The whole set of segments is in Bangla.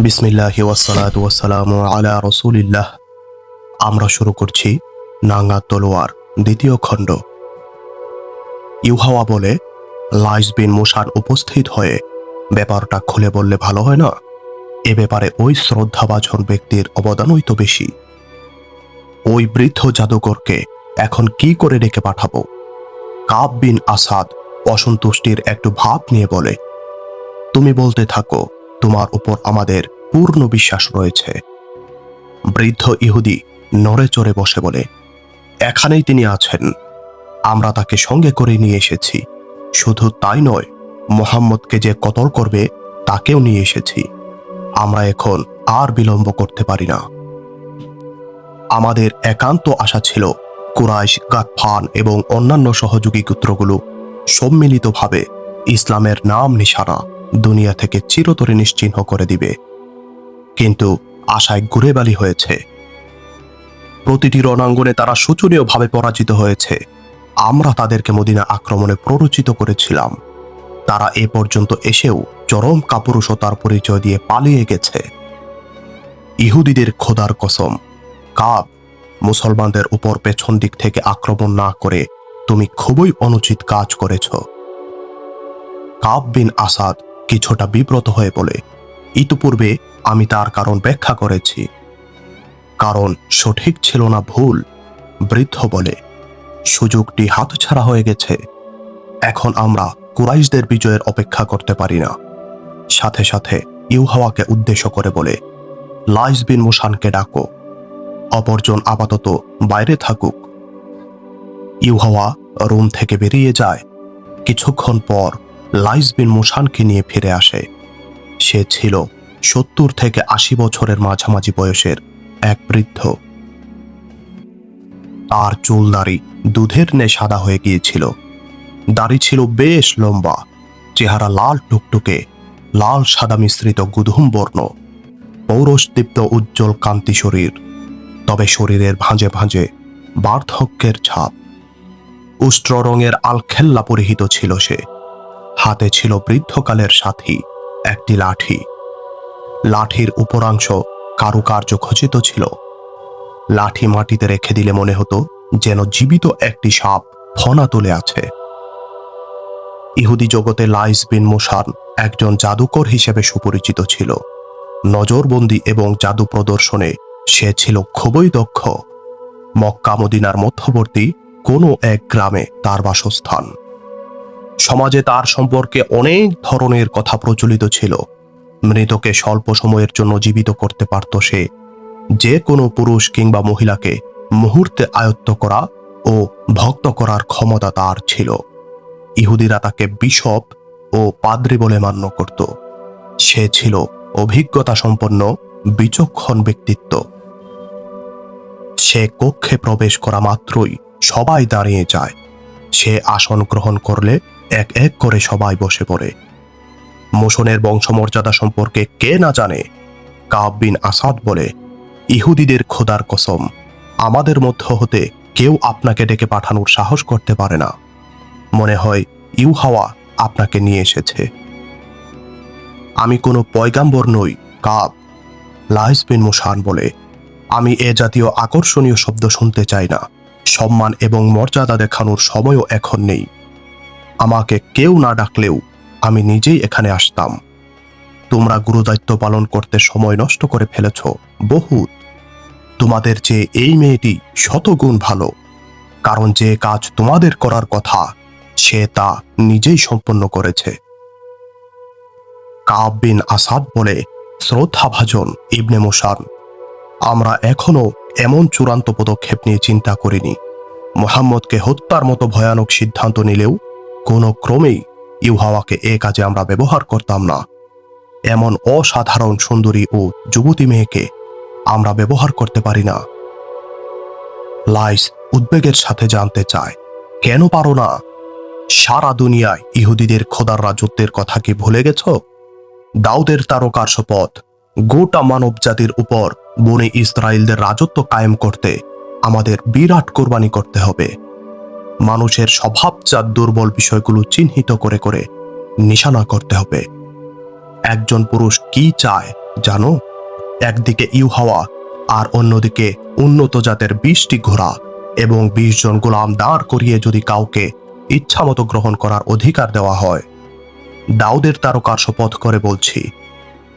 বিসমিল্লাহি ওয়াসসালাতু ওয়াসসালামু আলা রাসূলিল্লাহ। আমরা শুরু করছি নাঙ্গা তলোয়ার দ্বিতীয় খণ্ড। ইউহাওয়া বলে, লাইস বিন মুশান উপস্থিত হয়ে ব্যাপারটা খুলে বললে ভালো হয় না? এ ব্যাপারে ওই শ্রদ্ধাভাজন ব্যক্তির অবদানই তো বেশি। ওই বৃদ্ধ জাদুকরকে এখন কি করে ডেকে পাঠাবো? কাব বিন আসাদ অসন্তুষ্টির একটু ভাব নিয়ে বলে, তুমি বলতে থাকো, তোমার উপর আমাদের পূর্ণ বিশ্বাস রয়েছে। বৃদ্ধ ইহুদি নড়ে চড়ে বসে বলে, এখানেই তিনি আছেন, আমরা তাকে সঙ্গে করে নিয়ে এসেছি। শুধু তাই নয়, মোহাম্মদকে যে কতল করবে তাকেও নিয়ে এসেছি। আমরা এখন আর বিলম্ব করতে পারি না। আমাদের একান্ত আশা ছিল কুরাইশ, গাতফান এবং অন্যান্য সহযোগী গোত্রগুলো সম্মিলিতভাবে ইসলামের নাম নিশানা দুনিয়া থেকে চিরতরে নিশ্চিহ্ন করে দিবে, কিন্তু আশায় গুড়েবালি হয়েছে। প্রতিটি রণাঙ্গনে তারা শোচনীয়ভাবে পরাজিত হয়েছে। আমরা তাদেরকে মদিনা আক্রমণে প্ররোচিত করেছিলাম, তারা এ পর্যন্ত এসেও চরম কাপুরুষতার পরিচয় দিয়ে পালিয়ে গেছে। ইহুদিদের খোদার কসম, কাব, মুসলমানদের উপর পেছন দিক থেকে আক্রমণ না করে তুমি খুবই অনুচিত কাজ করেছ। কাব বিন আসাদ কিছুটা বিব্রত হয়ে বলে, ইতিপূর্বে আমি তার কারণ ব্যাখ্যা করেছি। কারণ সঠিক ছিল না ভুল। বৃদ্ধ বলে, সুযোগটি হাতছাড়া হয়ে গেছে। এখন আমরা কুরাইশদের বিজয়ের অপেক্ষা করতে পারি না। সাথে সাথে ইউহাওয়াকে উদ্দেশ্য করে বলে, লাইস বিন মুশানকে ডাকো, অপরজন আপাতত বাইরে থাকুক। ইউহাওয়া রুম থেকে বেরিয়ে যায়। কিছুক্ষণ পর লাইস বিন মুশানকে নিয়ে ফিরে আসে। সে ছিল 70 থেকে 80 বছরের মাঝামাঝি বয়সের এক বৃদ্ধ। তার চুল দাড়ি দুধের ন্যায় সাদা হয়ে গিয়েছিল। দাড়ি ছিল বেশ লম্বা, চেহারা লাল টুকটুকে, লাল সাদা মিশ্রিত গুধুম বর্ণ, পৌরষদীপ্ত উজ্জ্বল কান্তি শরীর, তবে শরীরের ভাঁজে ভাঁজে বার্ধক্যের ছাপ। উষ্ট্র রঙের আলখেল্লা পরিহিত ছিল সে। হাতে ছিল বৃদ্ধকালের সাথী একটি লাঠি। লাঠির উপরাংশ কারুকার্য খচিত ছিল। লাঠি মাটিতে রেখে দিলে মনে হতো যেন জীবিত একটি সাপ ফনা তুলে আছে। ইহুদি জগতে লাইস বিন মুশান একজন জাদুকর হিসেবে সুপরিচিত ছিল। নজরবন্দি এবং জাদু প্রদর্শনে সে ছিল খুবই দক্ষ। মক্কা মদিনার মধ্যবর্তী কোনো এক গ্রামে তার বাসস্থান। সমাজে তার সম্পর্কে অনেক ধরনের কথা প্রচলিত ছিল। মৃতকে স্বল্প সময়ের জন্য জীবিত করতে পারত সে। যে কোনো পুরুষ কিংবা মহিলাকে মুহূর্তে আয়ত্ত করা ও ভক্ত করার ক্ষমতা তার ছিল। ইহুদিরা তাকে বিশপ ও পাদ্রী বলে মান্য করত। সে ছিল অভিজ্ঞতা সম্পন্ন বিচক্ষণ ব্যক্তিত্ব। সে কক্ষে প্রবেশ করা মাত্রই সবাই দাঁড়িয়ে যায়। সে আসন গ্রহণ করলে এক এক করে সবাই বসে পড়ে। মোশনের বংশমর্যাদা সম্পর্কে কে না জানে? কাব বিন আসাদ বলে, ইহুদিদের খোদার কসম, আমাদের মধ্য হতে কেউ আপনাকে ডেকে পাঠানোর সাহস করতে পারে না। মনে হয় ইউহাওয়া আপনাকে নিয়ে এসেছে। আমি কোনো পয়গাম্বর নই, কাব, লাইস বিন মুশান বলে। আমি এ জাতীয় আকর্ষণীয় শব্দ শুনতে চাই না। সম্মান এবং মর্যাদা দেখানোর সময়ও এখন নেই। আমাকে কেউ না ডাকলেও আমি নিজেই এখানে আসতাম। তোমরা গুরুদায়িত্ব পালন করতে সময় নষ্ট করে ফেলেছ বহুত। তোমাদের চেয়ে এই মেয়েটি শতগুণ ভালো, কারণ যে কাজ তোমাদের করার কথা সে তা নিজেই সম্পন্ন করেছে। কাব বিন আসাদ বলে, শ্রদ্ধাভাজন ইবনে মুশান, আমরা এখনো এমন চূড়ান্ত পদক্ষেপ নিয়ে চিন্তা করিনি। মুহাম্মদকে হত্যার মতো ভয়ানক সিদ্ধান্ত নিলেও কোনো ক্রমেই ইউহাওয়াকে এ কাজে আমরা ব্যবহার করতাম না। এমন অসাধারণ সুন্দরী ও যুবতী মেয়েকে আমরা ব্যবহার করতে পারি না। লাইস উদ্বেগের সাথে জানতে চায়, কেন পারো না? সারা দুনিয়ায় ইহুদিদের খোদার রাজত্বের কথা কি ভুলে গেছ? দাউদের তারকার শপথ, গোটা মানব জাতির উপর বনি ইসরায়েলদের রাজত্ব কায়েম করতে আমাদের বিরাট কোরবানি করতে হবে। মানুষের স্বভাবজাত দুর্বল বিষয়গুলো চিহ্নিত করে করে নিশানা করতে হবে। একজন পুরুষ কি চায় জানো? একদিকে ইউহাওয়া আর অন্যদিকে উন্নত জাতের 20টি ঘোড়া এবং 20 জন গোলাম দাঁড় করিয়ে যদি কাউকে ইচ্ছামতো গ্রহণ করার অধিকার দেওয়া হয়, দাউদের তারকার শপথ করে বলছি,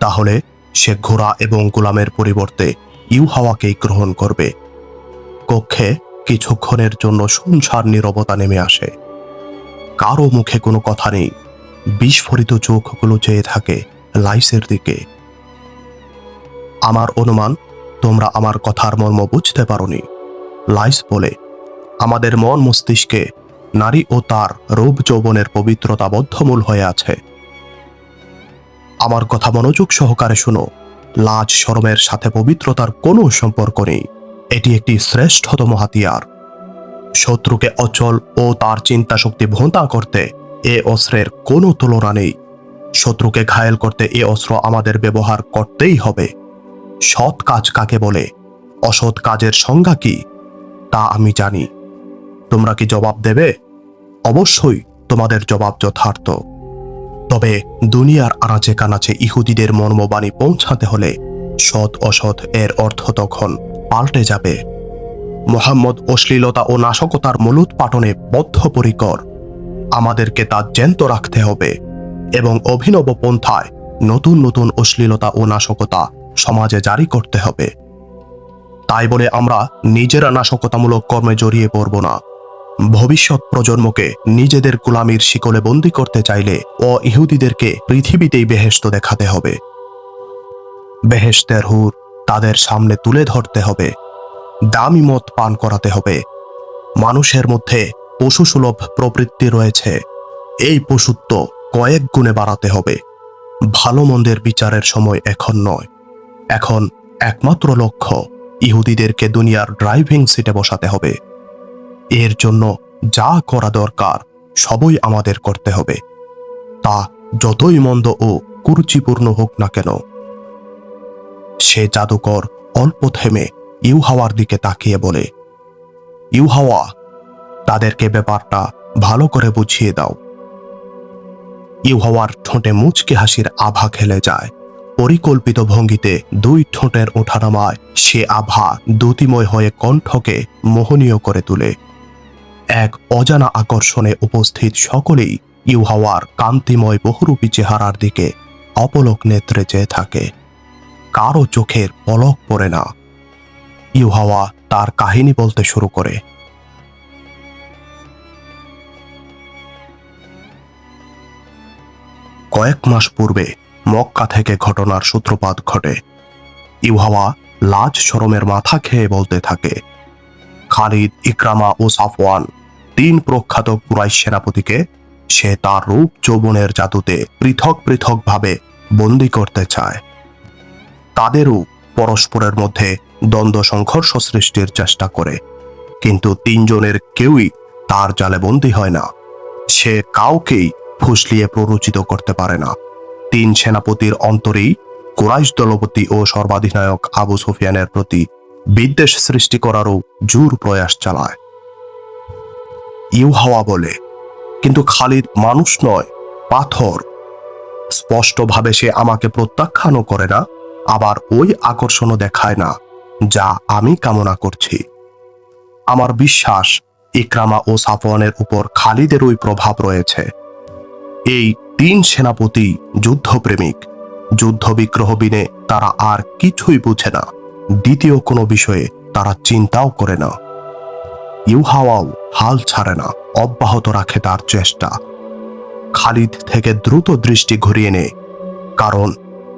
তাহলে সে ঘোড়া এবং গোলামের পরিবর্তে ইউহাওয়াকেই গ্রহণ করবে। কক্ষে কিছুক্ষণের জন্য শুনশান নীরবতা নেমে আসে। কারো মুখে কোনো কথা নেই। বিস্ফোরিত চোখগুলো চেয়ে থাকে লাইসের দিকে। আমার অনুমান তোমরা আমার কথার মর্ম বুঝতে পারোনি। লাইস বলে, আমাদের মন মস্তিষ্কে নারী ও তার রূপ যৌবনের পবিত্রতা বদ্ধমূল হয়ে আছে। আমার কথা মনোযোগ সহকারে শোনো। লাজ শরমের সাথে পবিত্রতার কোনো সম্পর্ক নেই। এটি একটি শ্রেষ্ঠতম হাতিয়ার। শত্রুকে অচল ও তার চিন্তা শক্তি ভোঁতা করতে এ অস্ত্রের কোনো তুলনা নেই। শত্রুকে ঘায়েল করতে এ অস্ত্র আমাদের ব্যবহার করতেই হবে। সৎ কাজ কাকে বলে, অসৎ কাজের সংজ্ঞা কি, তা আমি জানি। তোমরা কি জবাব দেবে? অবশ্যই তোমাদের জবাব যথার্থ। তবে দুনিয়ার আনাচে কানাচে ইহুদিদের মর্মবাণী পৌঁছাতে হলে সৎ অসৎ এর অর্থ তখন পাল্টে যাবে। মুহাম্মদ অশ্লীলতা ও নাশকতার মূলোৎপাটনে বদ্ধপরিকর। আমাদেরকে তা জ্যান্ত রাখতে হবে এবং অভিনব পন্থায় নতুন নতুন অশ্লীলতা ও নাশকতা সমাজে জারি করতে হবে। তাই বলে আমরা নিজেরা নাশকতামূলক কর্মে জড়িয়ে পড়ব না। ভবিষ্যৎ প্রজন্মকে নিজেদের গোলামির শিকলে বন্দী করতে চাইলে ইহুদিদেরকে পৃথিবীতেই বেহেশত দেখাতে হবে। বেহেশতের হুর তাদের সামনে তুলে ধরতে হবে। দামি মদ পান করাতে হবে। মানুষের মধ্যে পশুসুলভ প্রবৃত্তি রয়েছে, এই পশুত্ব কয়েক গুণে বাড়াতে হবে। ভালো মন্দের বিচারের সময় এখন নয়। এখন একমাত্র লক্ষ্য ইহুদিদেরকে দুনিয়ার ড্রাইভিং সিটে বসাতে হবে। এর জন্য যা করা দরকার সবই আমাদের করতে হবে, তা যতই মন্দ ও কুরুচিপূর্ণ হোক না কেন। সে জাদুকর অল্প থেমে ইউহাওয়ার দিকে তাকিয়ে বলে, ইউহাওয়া, তাদেরকে ব্যাপারটা ভালো করে বুঝিয়ে দাও। ইউহাওয়ার ঠোঁটে মুচকি হাসির আভা খেলে যায়। পরিকল্পিত ভঙ্গিতে দুই ঠোঁটের ওঠানামায় সে আভা দ্যুতিময় হয়ে কণ্ঠকে মোহনীয় করে তোলে। এক অজানা আকর্ষণে উপস্থিত সকলেই ইউহাওয়ার কান্তিময় বহুরূপী চেহারার দিকে অপলক নেত্রে চেয়ে থাকে। কারো চোখের পলক পড়ে না। ইউহাওয়া তার কাহিনী বলতে শুরু করে। কয়েক মাস পূর্বে মক্কা থেকে ঘটনার সূত্রপাত ঘটে। ইউহাওয়া লাজ শরমের মাথা খেয়ে বলতে থাকে, খালিদ, ইকরামা ও সাফওয়ান, 3 প্রখ্যাত কুরাইশ সেনাপতিকে সে তার রূপ যৌবনের জাদুতে পৃথক পৃথক ভাবে বন্দী করতে চায়। তাদেরও পরস্পরের মধ্যে দ্বন্দ্ব সংঘর্ষ সৃষ্টির চেষ্টা করে, কিন্তু 3 জনের কেউই তার জালে বন্দী হয় না। সে কাউকেই ফুসলিয়ে প্ররোচিত করতে পারে না। 3 সেনাপতির অন্তরেই কুরাইশ দলপতি ও সর্বাধিনায়ক আবু সুফিয়ানের প্রতি বিদ্বেষ সৃষ্টি করারও জোর প্রয়াস চালায়। ইউহাওয়া বলে, কিন্তু খালিদ মানুষ নয়, পাথর। স্পষ্টভাবে সে আমাকে প্রত্যাখ্যানও করে না, আবার ওই আকর্ষণও দেখায় না যা আমি কামনা করছি। আমার বিশ্বাস ইকরামা ও সাফওয়ানের উপর খালিদের ওই প্রভাব রয়েছে। এই 3 সেনাপতি যুদ্ধপ্রেমিক। যুদ্ধ বিগ্রহ বিনে তারা আর কিছুই বুঝে না। দ্বিতীয় কোনো বিষয়ে তারা চিন্তাও করে না। ইউহাওয়াও হাল ছাড়ে না, অব্যাহত রাখে তার চেষ্টা। খালিদ থেকে দ্রুত দৃষ্টি ঘুরিয়ে নেয়, কারণ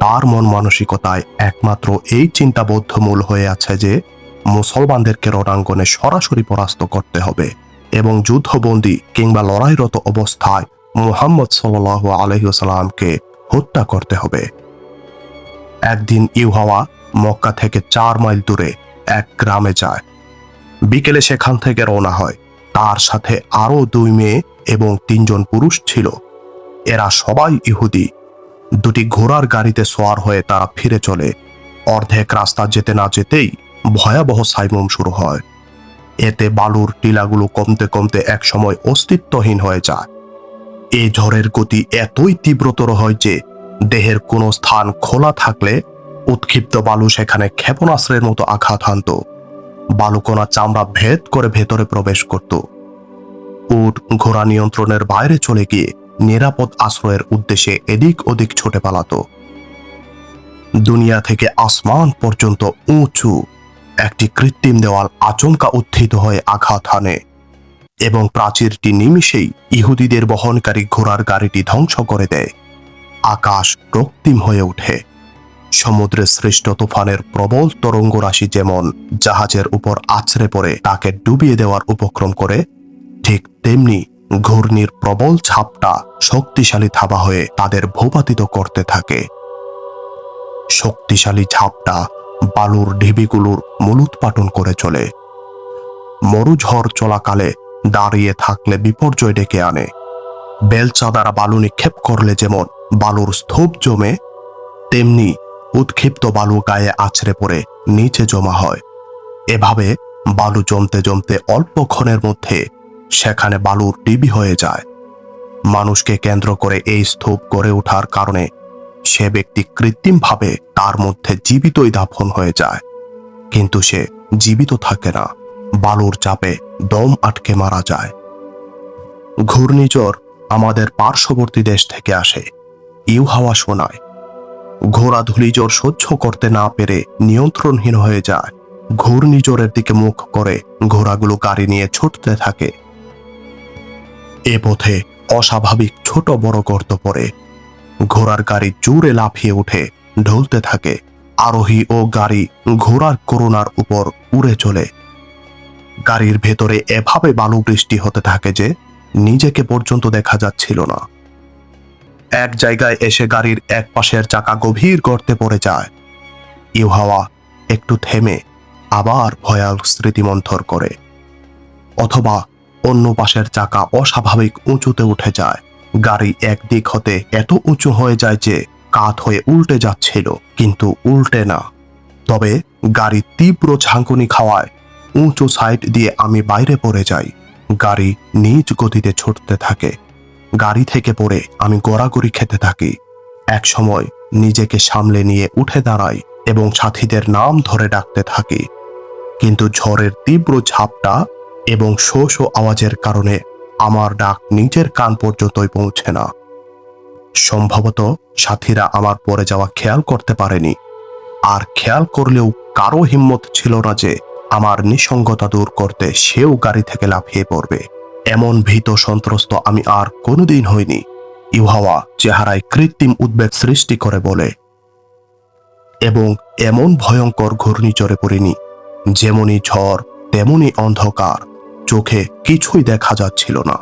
তার মন মানসিকতায় একমাত্র এই চিন্তাবদ্ধমূল হয়ে আছে যে মুসলমানদেরকে রণাঙ্গনে সরাসরি পরাস্ত করতে হবে এবং যুদ্ধবন্দী কিংবা লড়াইরত অবস্থায় মুহাম্মদ সাল্লাল্লাহু আলাইহি ওয়াসাল্লামকে হত্যা করতে হবে। একদিন ইউহাওয়া মক্কা থেকে 4 মাইল দূরে এক গ্রামে যায়। বিকেলে সেখান থেকে রওনা হয়। তার সাথে আরো 2 মেয়ে এবং 3 জন পুরুষ ছিল। এরা সবাই ইহুদি। 2টি ঘোড়ার গাড়িতে সওয়ার হয়ে তারা ফিরে চলে। অর্ধেক রাস্তা যেতে না যেতেই ভয়াবহ সাইমুম শুরু হয়। এতে বালুর টিলাগুলো কমতে কমতে একসময় অস্তিত্বহীন হয়ে যায়। এই ঝড়ের গতি এতই তীব্রতর হয় যে দেহের কোনো স্থান খোলা থাকলে উৎক্ষিপ্ত বালু সেখানে ক্ষেপণাস্ত্রের মতো আঘাত হানত। বালুকণা চামড়া ভেদ করে ভেতরে প্রবেশ করত। উট ঘোড়া নিয়ন্ত্রণের বাইরে চলে গিয়ে নিরাপদ আশ্রয়ের উদ্দেশ্যে এদিক ওদিক ছুটে পালাত। দুনিয়া থেকে আসমান পর্যন্ত উঁচু একটি কৃত্রিম দেওয়াল আচমকা উত্থিত হয়ে আঘাত হানে এবং প্রাচীরটি নিমিষেই ইহুদিদের বহনকারী ঘোড়ার গাড়িটি ধ্বংস করে দেয়। আকাশ রক্তিম হয়ে ওঠে। সমুদ্রে সৃষ্ট তুফানের প্রবল তরঙ্গ রাশি যেমন জাহাজের উপর আছড়ে পড়ে তাকে ডুবিয়ে দেওয়ার উপক্রম করে, ঠিক তেমনি ঘূর্ণির প্রবল ছাপটা শক্তিশালী থাবা হয়ে তাদের ভূপাতিত করতে থাকে। শক্তিশালী ঝাপটা বালুর ঢিবিগুলোর মূলোৎপাটন করে চলে। মরুঝড় চলাকালে দাঁড়িয়ে থাকলে বিপর্যয় ডেকে আনে। বেলচা দ্বারা বালু নিক্ষেপ করলে যেমন বালুর স্তূপ জমে, তেমনি উৎক্ষিপ্ত বালু গায়ে আছড়ে পড়ে নিচে জমা হয়। এভাবে বালু জমতে জমতে অল্পক্ষণের মধ্যে সেখানে বালুর ডিবি হয়ে যায়। মানুষকে কেন্দ্র করে এই স্তূপ গড়ে ওঠার কারণে সে ব্যক্তি কৃত্রিমভাবে তার মধ্যে জীবিতই দাফন হয়ে যায়, কিন্তু সে জীবিত থাকে না, বালুর চাপে দম আটকে মারা যায়। ঘূর্ণিঝড় আমাদের পার্শ্ববর্তী দেশ থেকে আসে। ইউহাওয়া শোনায়। ঘোড়া ধূলিঝড় সহ্য করতে না পেরে নিয়ন্ত্রণহীন হয়ে যায়। ঘূর্ণিঝড়ের দিকে মুখ করে ঘোড়াগুলো গাড়ি নিয়ে ছুটতে থাকে। এ পথে অস্বাভাবিক ছোট বড় গর্ত পড়ে। ঘোড়ার গাড়ি জোরে লাফিয়ে উঠে ঢলতে থাকে। আরোহী ও গাড়ি ঘোড়ার করুণার উপর উড়ে চলে। গাড়ির ভেতরে এভাবে বালু বৃষ্টি হতে থাকে যে নিজেকে পর্যন্ত দেখা যাচ্ছিল না। এক জায়গায় এসে গাড়ির এক পাশের চাকা গভীর গর্তে পড়ে যায়। ইউহাওয়া একটু থেমে আবার ভয়াল স্মৃতিমন্থর করে। অথবা অন্য পাশের চাকা অস্বাভাবিক উঁচুতে উঠে যায়। গাড়ি একদিক হতে এত উঁচু হয়ে যায় যে কাত হয়ে উল্টে যাচ্ছিল, কিন্তু উল্টে না। তবে গাড়ি তীব্র ঝাঁকুনি খাওয়ায় উঁচু সাইড দিয়ে আমি বাইরে পড়ে যাই। গাড়ি নিজ গতিতে ছুটতে থাকে। গাড়ি থেকে পড়ে আমি গড়াগড়ি খেতে থাকি। এক সময় নিজেকে সামলে নিয়ে উঠে দাঁড়াই এবং সাথীদের নাম ধরে ডাকতে থাকি, কিন্তু ঝড়ের তীব্র ঝাপটা এবং শো শো আওয়াজের কারণে আমার ডাক নিজের কান পর্যন্তই পৌঁছে না। সম্ভবত সাথীরা আমার পড়ে যাওয়া খেয়াল করতে পারেনি, আর খেয়াল করলেও কারো হিম্মত ছিল না যে আমার নিঃসঙ্গতা দূর করতে সেও গাড়ি থেকে লাফিয়ে পড়বে। এমন ভীত সন্ত্রস্ত আমি আর কোনোদিন হইনি। ইউহাওয়া চেহারায় কৃত্রিম উদ্বেগ সৃষ্টি করে বলে, এবং এমন ভয়ঙ্কর ঘূর্ণিঝড়ে পড়িনি। যেমনই ঝড় তেমনি অন্ধকার, চোখে কিছুই দেখা যাচ্ছিল না।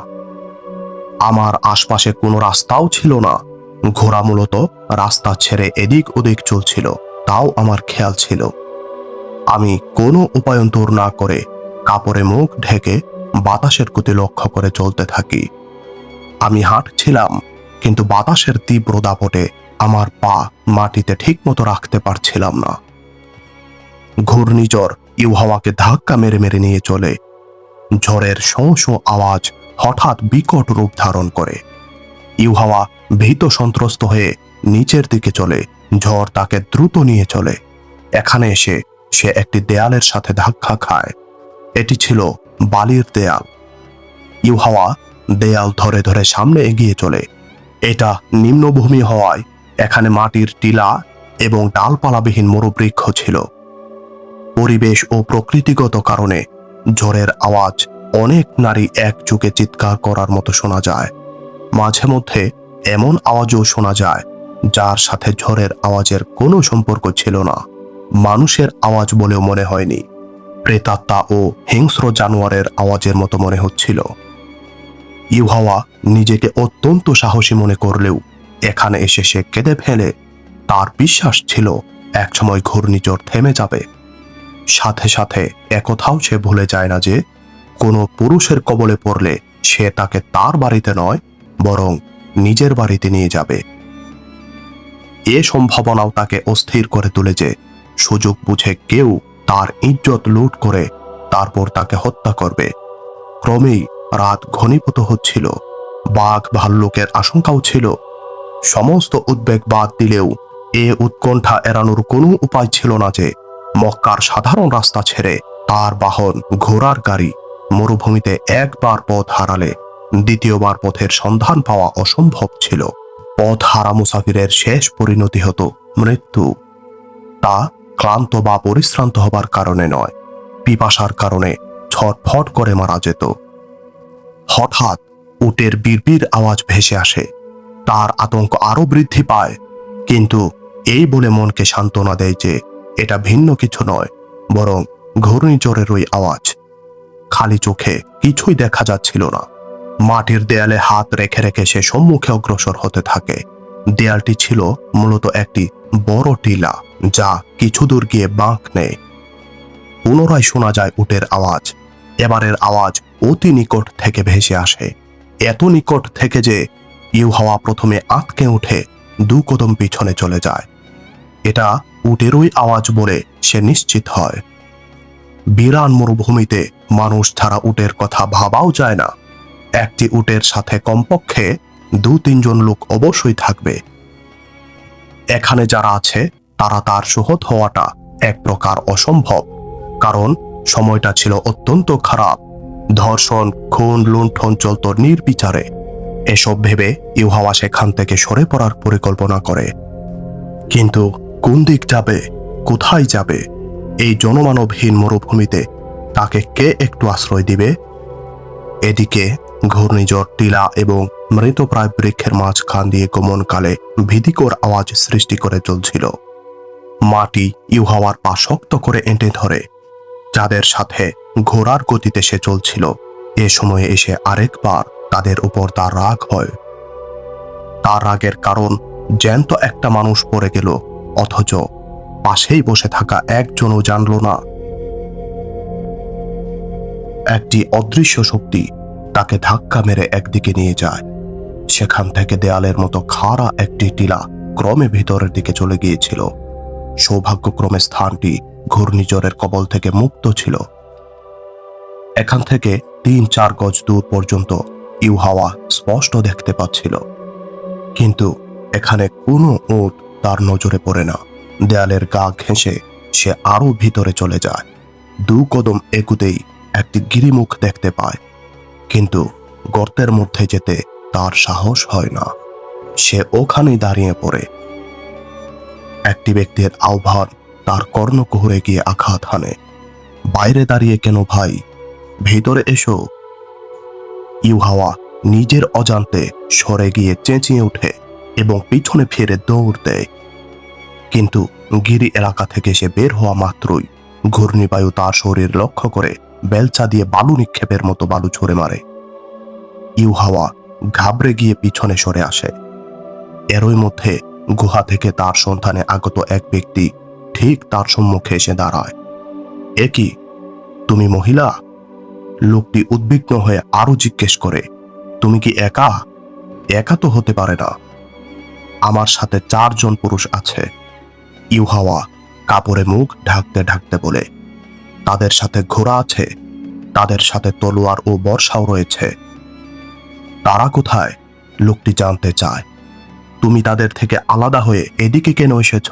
আমার আশপাশে কোনো রাস্তাও ছিল না। ঘোড়া মূলত রাস্তা ছেড়ে এদিক ওদিক চলছিল, তাও আমার খেয়াল ছিল। আমি কোনো উপায়ন্তর না করে কাপড়ে মুখ ঢেকে বাতাসের গতি লক্ষ্য করে চলতে থাকি। আমি হাঁটছিলাম, কিন্তু বাতাসের তীব্র দাপটে আমার পা মাটিতে ঠিকমতো রাখতে পারছিলাম না। ঘূর্ণিঝড় ইউহাওয়াকে ধাক্কা মেরে মেরে নিয়ে চলে। ঝড়ের শোঁ শোঁ আওয়াজ হঠাৎ বিকট রূপ ধারণ করে। ইউহাওয়া ভীত সন্ত্রস্ত হয়ে নিচের দিকে চলে। ঝড় তাকে দ্রুত নিয়ে চলে। এখানে এসে সে একটি দেয়ালের সাথে ধাক্কা খায়। এটি ছিল বালির দেয়াল। ইউহাওয়া দেয়াল ধরে ধরে সামনে এগিয়ে চলে। এটা নিম্নভূমি হওয়ায় এখানে মাটির টিলা এবং ডালপালাবিহীন মরুবৃক্ষ ছিল। পরিবেশ ও প্রকৃতিগত কারণে ঝড়ের আওয়াজ অনেক নারী একযোগে চিৎকার করার মতো শোনা যায়। মাঝে মধ্যে এমন আওয়াজও শোনা যায় যার সাথে ঝড়ের আওয়াজের কোনো সম্পর্ক ছিল না। মানুষের আওয়াজ বলেও মনে হয়নি, প্রেতাত্মা ও হিংস্র জানোয়ারের আওয়াজের মতো মনে হচ্ছিল। ইউহাওয়া নিজেকে অত্যন্ত সাহসী মনে করলেও এখানে এসে সে কেঁদে ফেলে। তার বিশ্বাস ছিল একসময় ঘূর্ণিঝড় থেমে যাবে। সাথে সাথে একথাও সে ভুলে যায় না যে কোনো পুরুষের কবলে পড়লে সে তাকে তার বাড়িতে নয়, বরং নিজের বাড়িতে নিয়ে যাবে। এ সম্ভাবনাও তাকে অস্থির করে তুলে যে সুযোগ বুঝে কেউ তার ইজ্জত লুট করে তারপর তাকে হত্যা করবে। ক্রমেই রাত ঘনীভূত হচ্ছিল। বাঘ ভাল্লুকের আশঙ্কাও ছিল। সমস্ত উদ্বেগ বাদ দিলেও এ উৎকণ্ঠা এড়ানোর কোনো উপায় ছিল না যে মক্কার সাধারণ রাস্তা ছেড়ে তার বাহন ঘোড়ার গাড়ি মরুভূমিতে একবার পথ হারালে দ্বিতীয়বার পথের সন্ধান পাওয়া অসম্ভব ছিল। পথ হারা মুসাফিরের শেষ পরিণতি হতো মৃত্যু। তা ক্লান্ত বা পরিশ্রান্ত হবার কারণে নয়, পিপাসার কারণে ছটফট করে মারা যেত। হঠাৎ উটের বিড়বিড় আওয়াজ ভেসে আসে। তার আতঙ্ক আরো বৃদ্ধি পায়, কিন্তু এই বলে মনকে সান্ত্বনা দেয় যে এটা ভিন্ন কিছু নয়, বরং ঘূর্ণিঝড়েরই আওয়াজ। খালি চোখে কিছুই দেখা যাচ্ছিল না। মাটির দেয়ালে হাত রেখে রেখে সে সম্মুখে অগ্রসর হতে থাকে। দেয়ালটি ছিল মূলত একটি বড় টিলা, যা কিছু দূর গিয়ে বাঁক নেয়। পুনরায় শোনা যায় উটের আওয়াজ। এবারের আওয়াজ অতি নিকট থেকে ভেসে আসে, এত নিকট থেকে যে ইউহাওয়া প্রথমে আঁতকে উঠে 2 কদম পিছনে চলে যায়। এটা উটেরই আওয়াজ বলে সে নিশ্চিত হয়। বিরান মরুভূমিতে মানুষ ছাড়া উটের কথা ভাবাও যায় না। একটি উটের সাথে কমপক্ষে 2-3 জন লোক অবশ্যই থাকবে। এখানে যারা আছে তারা তার সহত হওয়াটা এক প্রকার অসম্ভব, কারণ সময়টা ছিল অত্যন্ত খারাপ। ধর্ষণ, খুন, লুণ্ঠন চলত নির্বিচারে। এসব ভেবে ইউহাওয়া সেখান থেকে সরে পড়ার পরিকল্পনা করে। কিন্তু কোন দিক যাবে, কোথায় যাবে? এই জনমানবহীন মরুভূমিতে তাকে কে একটু আশ্রয় দিবে? এদিকে ঘূর্ণিঝড় টিলা এবং মৃতপ্রায় বৃক্ষের মাঝখান দিয়ে গমনকালে ভীতিকর আওয়াজ সৃষ্টি করে চলছিল। মাটি ইউহাওয়ার পা শক্ত করে এঁটে ধরে। যাদের সাথে ঘোড়ার গতিতে সে চলছিল, এ সময়ে এসে আরেকবার তাদের উপর তার রাগ হয়। তার রাগের কারণ, জ্যান্ত একটা মানুষ পড়ে গেল, অথচ পাশেই বসে থাকা একজনও জানল না। একটি অদৃশ্য শক্তি তাকে ধাক্কা মেরে একদিকে নিয়ে যায়। সেখান থেকে দেয়ালের মতো খাড়া একটি টিলা ক্রমে ভিতরের দিকে চলে গিয়েছিল। সৌভাগ্যক্রমে স্থানটি ঘূর্ণিঝড়ের কবল থেকে মুক্ত ছিল। এখান থেকে 3-4 গজ দূর পর্যন্ত ইউহাওয়া স্পষ্ট দেখতে পাচ্ছিল, কিন্তু এখানে কোনো উট তার নজরে পড়ে না। দেয়ালের গা ঘেঁষে সে আরো ভিতরে চলে যায়। 2 কদম এগুতেই একটি গিরিমুখ দেখতে পায়, কিন্তু গর্তের মধ্যে যেতে তার সাহস হয় না। সে ওখানেই দাঁড়িয়ে পড়ে। একটি ব্যক্তির আহ্বান তার কর্ণকুহরে গিয়ে আঘাত হানে। বাইরে দাঁড়িয়ে কেন ভাই, ভিতরে এসো। ইউহাওয়া নিজের অজান্তে সরে গিয়ে চেঁচিয়ে ওঠে এবং পিছনে ফিরে দৌড় দেয়। কিন্তু গিরি এলাকা থেকে সে বের হওয়া মাত্রই ঘূর্ণিবায়ু তার শরীর লক্ষ্য করে বেলচা দিয়ে বালু নিক্ষেপের মতো বালু ছুঁড়ে মারে। ইউহাওয়া ঘাবড়ে গিয়ে পিছনে সরে আসে। এরই মধ্যে গুহা থেকে তার সন্ধানে আগত এক ব্যক্তি ঠিক তার সম্মুখে এসে দাঁড়ায়। এ কি, তুমি মহিলা? লোকটি উদ্বিগ্ন হয়ে আরো জিজ্ঞেস করে, তুমি কি একা? একা তো হতে পারে না, আমার সাথে 4 জন পুরুষ আছে। ইউহাওয়া কাপড়ে মুখ ঢাকতে ঢাকতে বলে, তাদের সাথে ঘোড়া আছে, তাদের সাথে তলোয়ার ও বর্ষাও রয়েছে। তারা কোথায়? লোকটি জানতে চায়। তুমি তাদের থেকে আলাদা হয়ে এদিকে কেন এসেছ?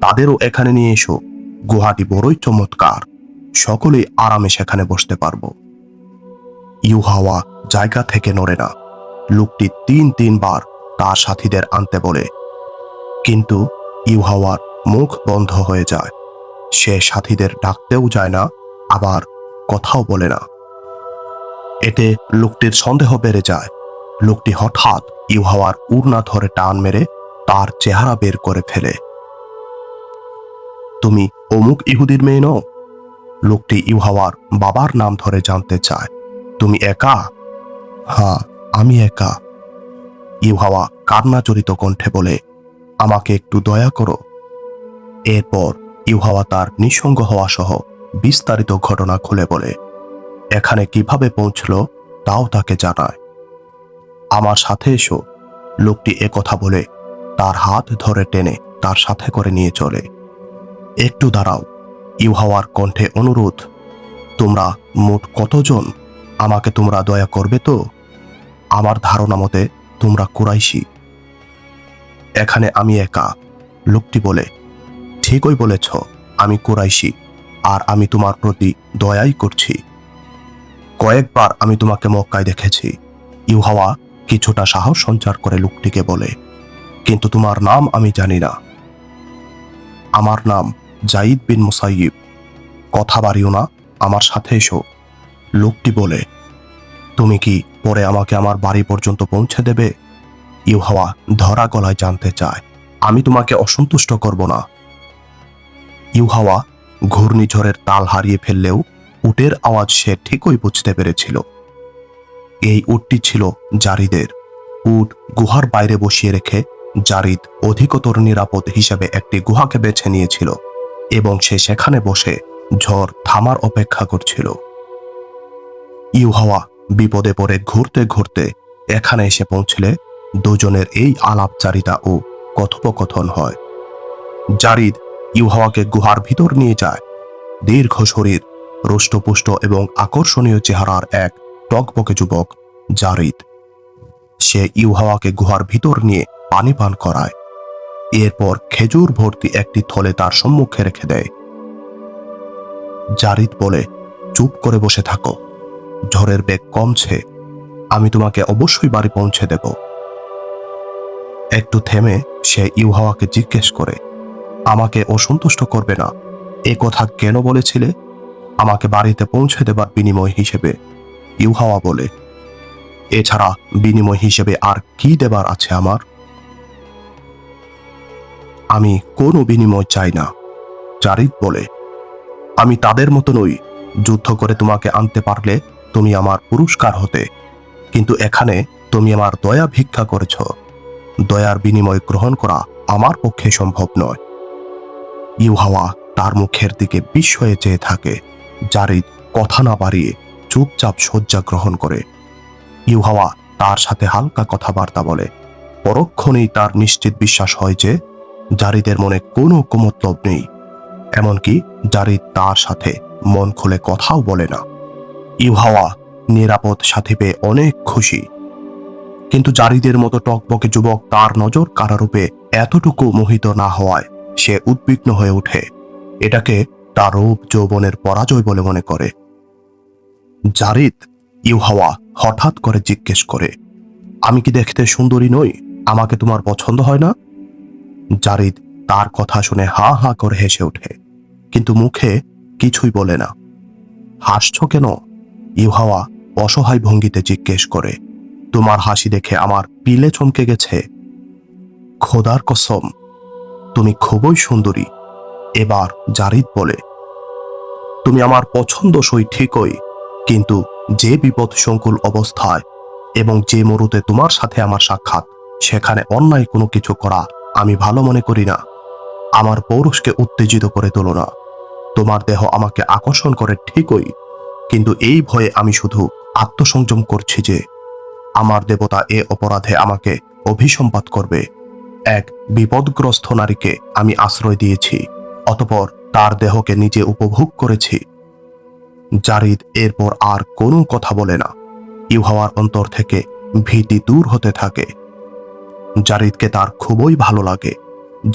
তাদেরও এখানে নিয়ে এসো, গুহাটি বড়ই চমৎকার, সকলেই আরামে সেখানে বসতে পারবো। ইউহাওয়া জায়গা থেকে নড়ে না। লোকটি 3 বার তার সাথীদের আনতে বলে, কিন্তু ইউহাওয়ার মুখ বন্ধ হয়ে যায়। সে সাথীদের ডাকতেও যায় না, আবার কথাও বলে না। এতে লোকটির সন্দেহ বেড়ে যায়। লোকটি হঠাৎ ইউহাওয়ার উড়না ধরে টান মেরে তার চেহারা বের করে ফেলে। তুমি অমুক ইহুদির মেয়ে নও? লোকটি ইউহাওয়ার বাবার নাম ধরে জানতে চায়। তুমি একা? হ্যাঁ, আমি একা। ইউহাওয়া কান্নাজড়িত কণ্ঠে বলে, আমাকে একটু দয়া করো। এরপর ইউহাওয়া তার নিঃসঙ্গ হওয়া সহ বিস্তারিত ঘটনা খুলে বলে। এখানে কিভাবে পৌঁছল তাও তাকে জানায়। আমার সাথে এসো। লোকটি একথা বলে তার হাত ধরে টেনে তার সাথে করে নিয়ে চলে। একটু দাঁড়াও। ইউহাওয়ার কণ্ঠে অনুরোধ, তোমরা মোট কতজন? আমাকে তোমরা দয়া করবে তো? আমার ধারণা মতে তোমরা কুরাইশি। এখানে আমি একা, লোকটি বলে, ঠিকই বলেছ, আমি কুরাইশি, আর আমি তোমার প্রতি দয়াই করছি। কয়েকবার আমি তোমাকে মক্কায় দেখেছি। ইউহাওয়া কিছুটা সাহস সঞ্চার করে লোকটিকে বলে, কিন্তু তোমার নাম আমি জানি না। আমার নাম জাইদ বিন মুসাইয়িব। কথা বাড়িও না, আমার সাথে এসো। লোকটি বলে, তুমি কি পরে আমাকে আমার বাড়ি পর্যন্ত পৌঁছে দেবে? ইউহাওয়া ধরা গলায় জানতে চায়, আমি তোমাকে অসন্তুষ্ট করব না। ইউহাওয়া ঘূর্ণিঝড়ের তাল হারিয়ে ফেললেও উটের আওয়াজ সে ঠিকই বুঝতে পেরেছিল। এই উটটি ছিল জারিদের। উট গুহার বাইরে বসিয়ে রেখে জারিদ অধিকতর নিরাপদ হিসেবে একটি গুহাকে বেছে নিয়েছিল এবং সে সেখানে বসে ঝড় থামার অপেক্ষা করছিল। ইউহাওয়া বিপদে পড়ে ঘুরতে ঘুরতে এখানে এসে পৌঁছলে দুজনের এই আলাপচারিতা ও কথোপকথন হয়। জারিদ ইউহাওয়াকে গুহার ভিতর নিয়ে যায়। দীর্ঘ শরীর, রুষ্টপুষ্ট এবং আকর্ষণীয় চেহারার এক টকবকে যুবক জারিদ। সে ইউহাওয়াকে গুহার ভিতর নিয়ে পানি পান করায়। এরপর খেজুর ভর্তি একটি থলে তার সম্মুখে রেখে দেয়। জারিদ বলে, চুপ করে বসে থাকো, ঝড়ের বেগ কমছে, আমি তোমাকে অবশ্যই বাড়ি পৌঁছে দেব। একটু থেমে সে ইউহাওয়াকে জিজ্ঞেস করে, আমাকে অসন্তুষ্ট করবে না, এ কথা কেন বলেছিলে? আমাকে বাড়িতে পৌঁছে দেবার বিনিময় হিসেবে। ইউহাওয়া বলে, এছাড়া বিনিময় হিসেবে আর কি দেবার আছে আমার? আমি কোনো বিনিময় চাই না। জারিদ বলে, আমি তাদের মতো নই। যুদ্ধ করে তোমাকে আনতে পারলে তুমি আমার পুরস্কার হতে, কিন্তু এখানে তুমি আমার দয়া ভিক্ষা করেছ। দয়ার বিনিময় গ্রহণ করা আমার পক্ষে সম্ভব নয়। ইউহাওয়া তার মুখের দিকে বিস্ময়ে চেয়ে থাকে। জারিদ কথা না বাড়িয়ে চুপচাপ শয্যা গ্রহণ করে। ইউহাওয়া তার সাথে হালকা কথাবার্তা বলে। পরক্ষণেই তার নিশ্চিত বিশ্বাস হয় যে জারিদের মনে কোনো কুমতলব নেই। এমনকি জারিদ তার সাথে মন খুলে কথাও বলে না। ইউহাওয়া নিরাপদ সাথী পেয়ে অনেক খুশি, কিন্তু জারিদের মতো টকবকে যুবক তার নজর কাড়ারূপে এতটুকু মোহিত না হওয়ায় সে উদ্বিগ্ন হয়ে ওঠে। এটাকে তার রূপ যৌবনের পরাজয় বলে মনে করে। জারিদ, ইউহাওয়া হঠাৎ করে জিজ্ঞেস করে, আমি কি দেখতে সুন্দরী নই? আমাকে তোমার পছন্দ হয় না? জারিদ তার কথা শুনে হা হা করে হেসে ওঠে, কিন্তু মুখে কিছুই বলে না। হাসছ কেন? ইউহাওয়া অসহায় ভঙ্গিতে জিজ্ঞেস করে। তোমার হাসি দেখে আমার পিলে চমকে গেছে। খোদার কসম, তুমি খুবই সুন্দরী। এবার জারিদ বলে, তুমি আমার পছন্দসই ঠিকই, কিন্তু যে বিপদ সংকুল অবস্থায় এবং যে মরুতে তোমার সাথে আমার সাক্ষাৎ, সেখানে অন্যায় কোনো কিছু করা আমি ভালো মনে করি না। আমার পৌরুষকে উত্তেজিত করে তোলো না। তোমার দেহ আমাকে আকর্ষণ করে ঠিকই, কিন্তু এই ভয়ে আমি শুধু আত্মসংযম করছি যে আমার দেবতা এ অপরাধে আমাকে অভিসম্পাত করবে। এক বিপদগ্রস্ত নারীকে আমি আশ্রয় দিয়েছি, অতঃপর তার দেহকে নিজে উপভোগ করেছি। জারিদ এরপর আর কোনো কথা বলে না। ইউহাওয়ার অন্তর থেকে ভীতি দূর হতে থাকে। জারিদকে তার খুবই ভালো লাগে।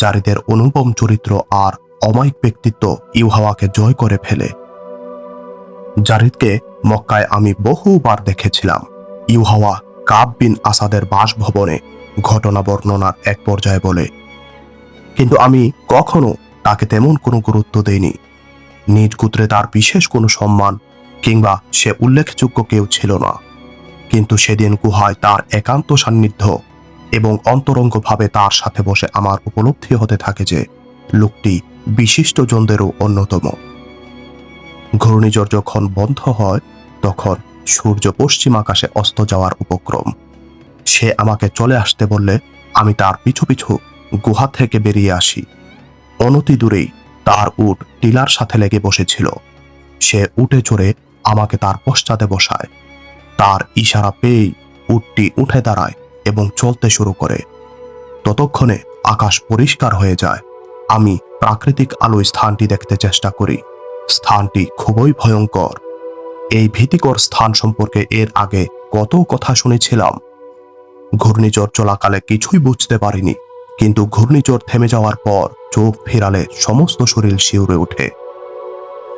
জারিদের অনুপম চরিত্র আর অমায়িক ব্যক্তিত্ব ইউহাওয়াকে জয় করে ফেলে। জারিদকে মক্কায় আমি বহুবার দেখেছিলাম। ইউহাওয়া কাব বিন আসাদের বাসভবনে ঘটনা বর্ণনার এক পর্যায়ে বলে, কিন্তু আমি কখনো তাকে তেমন কোনো গুরুত্ব দেইনি। নিজ গোত্রে তার বিশেষ কোনো সম্মান কিংবা সে উল্লেখযোগ্য কেউ ছিল না, কিন্তু সেদিন গুহায় তার একান্ত সান্নিধ্য এবং অন্তরঙ্গভাবে তার সাথে বসে আমার উপলব্ধি হতে থাকে যে লোকটি বিশিষ্ট জনদেরও অন্যতম। ঘূর্ণিঝড় যখন বন্ধ হয় তখন সূর্য পশ্চিম আকাশে অস্ত যাওয়ার উপক্রম। সে আমাকে চলে আসতে বললে আমি তার পিছু পিছু গুহা থেকে বেরিয়ে আসি। অনতি দূরেই তার উট টিলার সাথে লেগে বসেছিল। সে উটে চড়ে আমাকে তার পশ্চাতে বসায়। তার ইশারা পেয়েই উটটি উঠে দাঁড়ায় এবং চলতে শুরু করে। ততক্ষণে আকাশ পরিষ্কার হয়ে যায়। আমি প্রাকৃতিক আলোয় স্থানটি দেখতে চেষ্টা করি। স্থানটি খুবই ভয়ঙ্কর। এই ভীতিকর স্থান সম্পর্কে এর আগে কত কথা শুনেছিলাম। ঘূর্ণিঝড় চলাকালে কিছুই বুঝতে পারিনি, কিন্তু ঘূর্ণিঝড় থেমে যাওয়ার পর চোখ ফেরালে সমস্ত শরীর শিউরে ওঠে।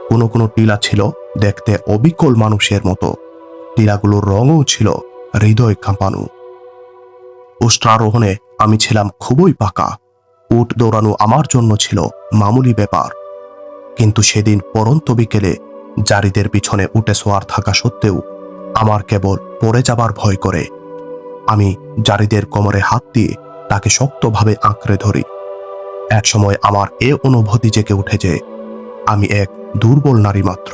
কোনো কোনো টিলা ছিল দেখতে অবিকল মানুষের মতো, টিলাগুলোর রঙও ছিল হৃদয় কাঁপানো। উষ্ট্রারোহণে আমি ছিলাম খুবই পাকা, উট দৌড়ানো আমার জন্য ছিল মামুলি ব্যাপার। কিন্তু সেদিন পরন্ত বিকেলে জারিদের পিছনে উঠে সোয়ার থাকা সত্ত্বেও আমার কেবল পড়ে যাবার ভয় করে। আমি জারিদের কোমরে হাত দিয়ে তাকে শক্তভাবে আঁকড়ে ধরি। একসময় আমার এ অনুভূতি জেগে উঠে যে আমি এক দুর্বল নারী মাত্র,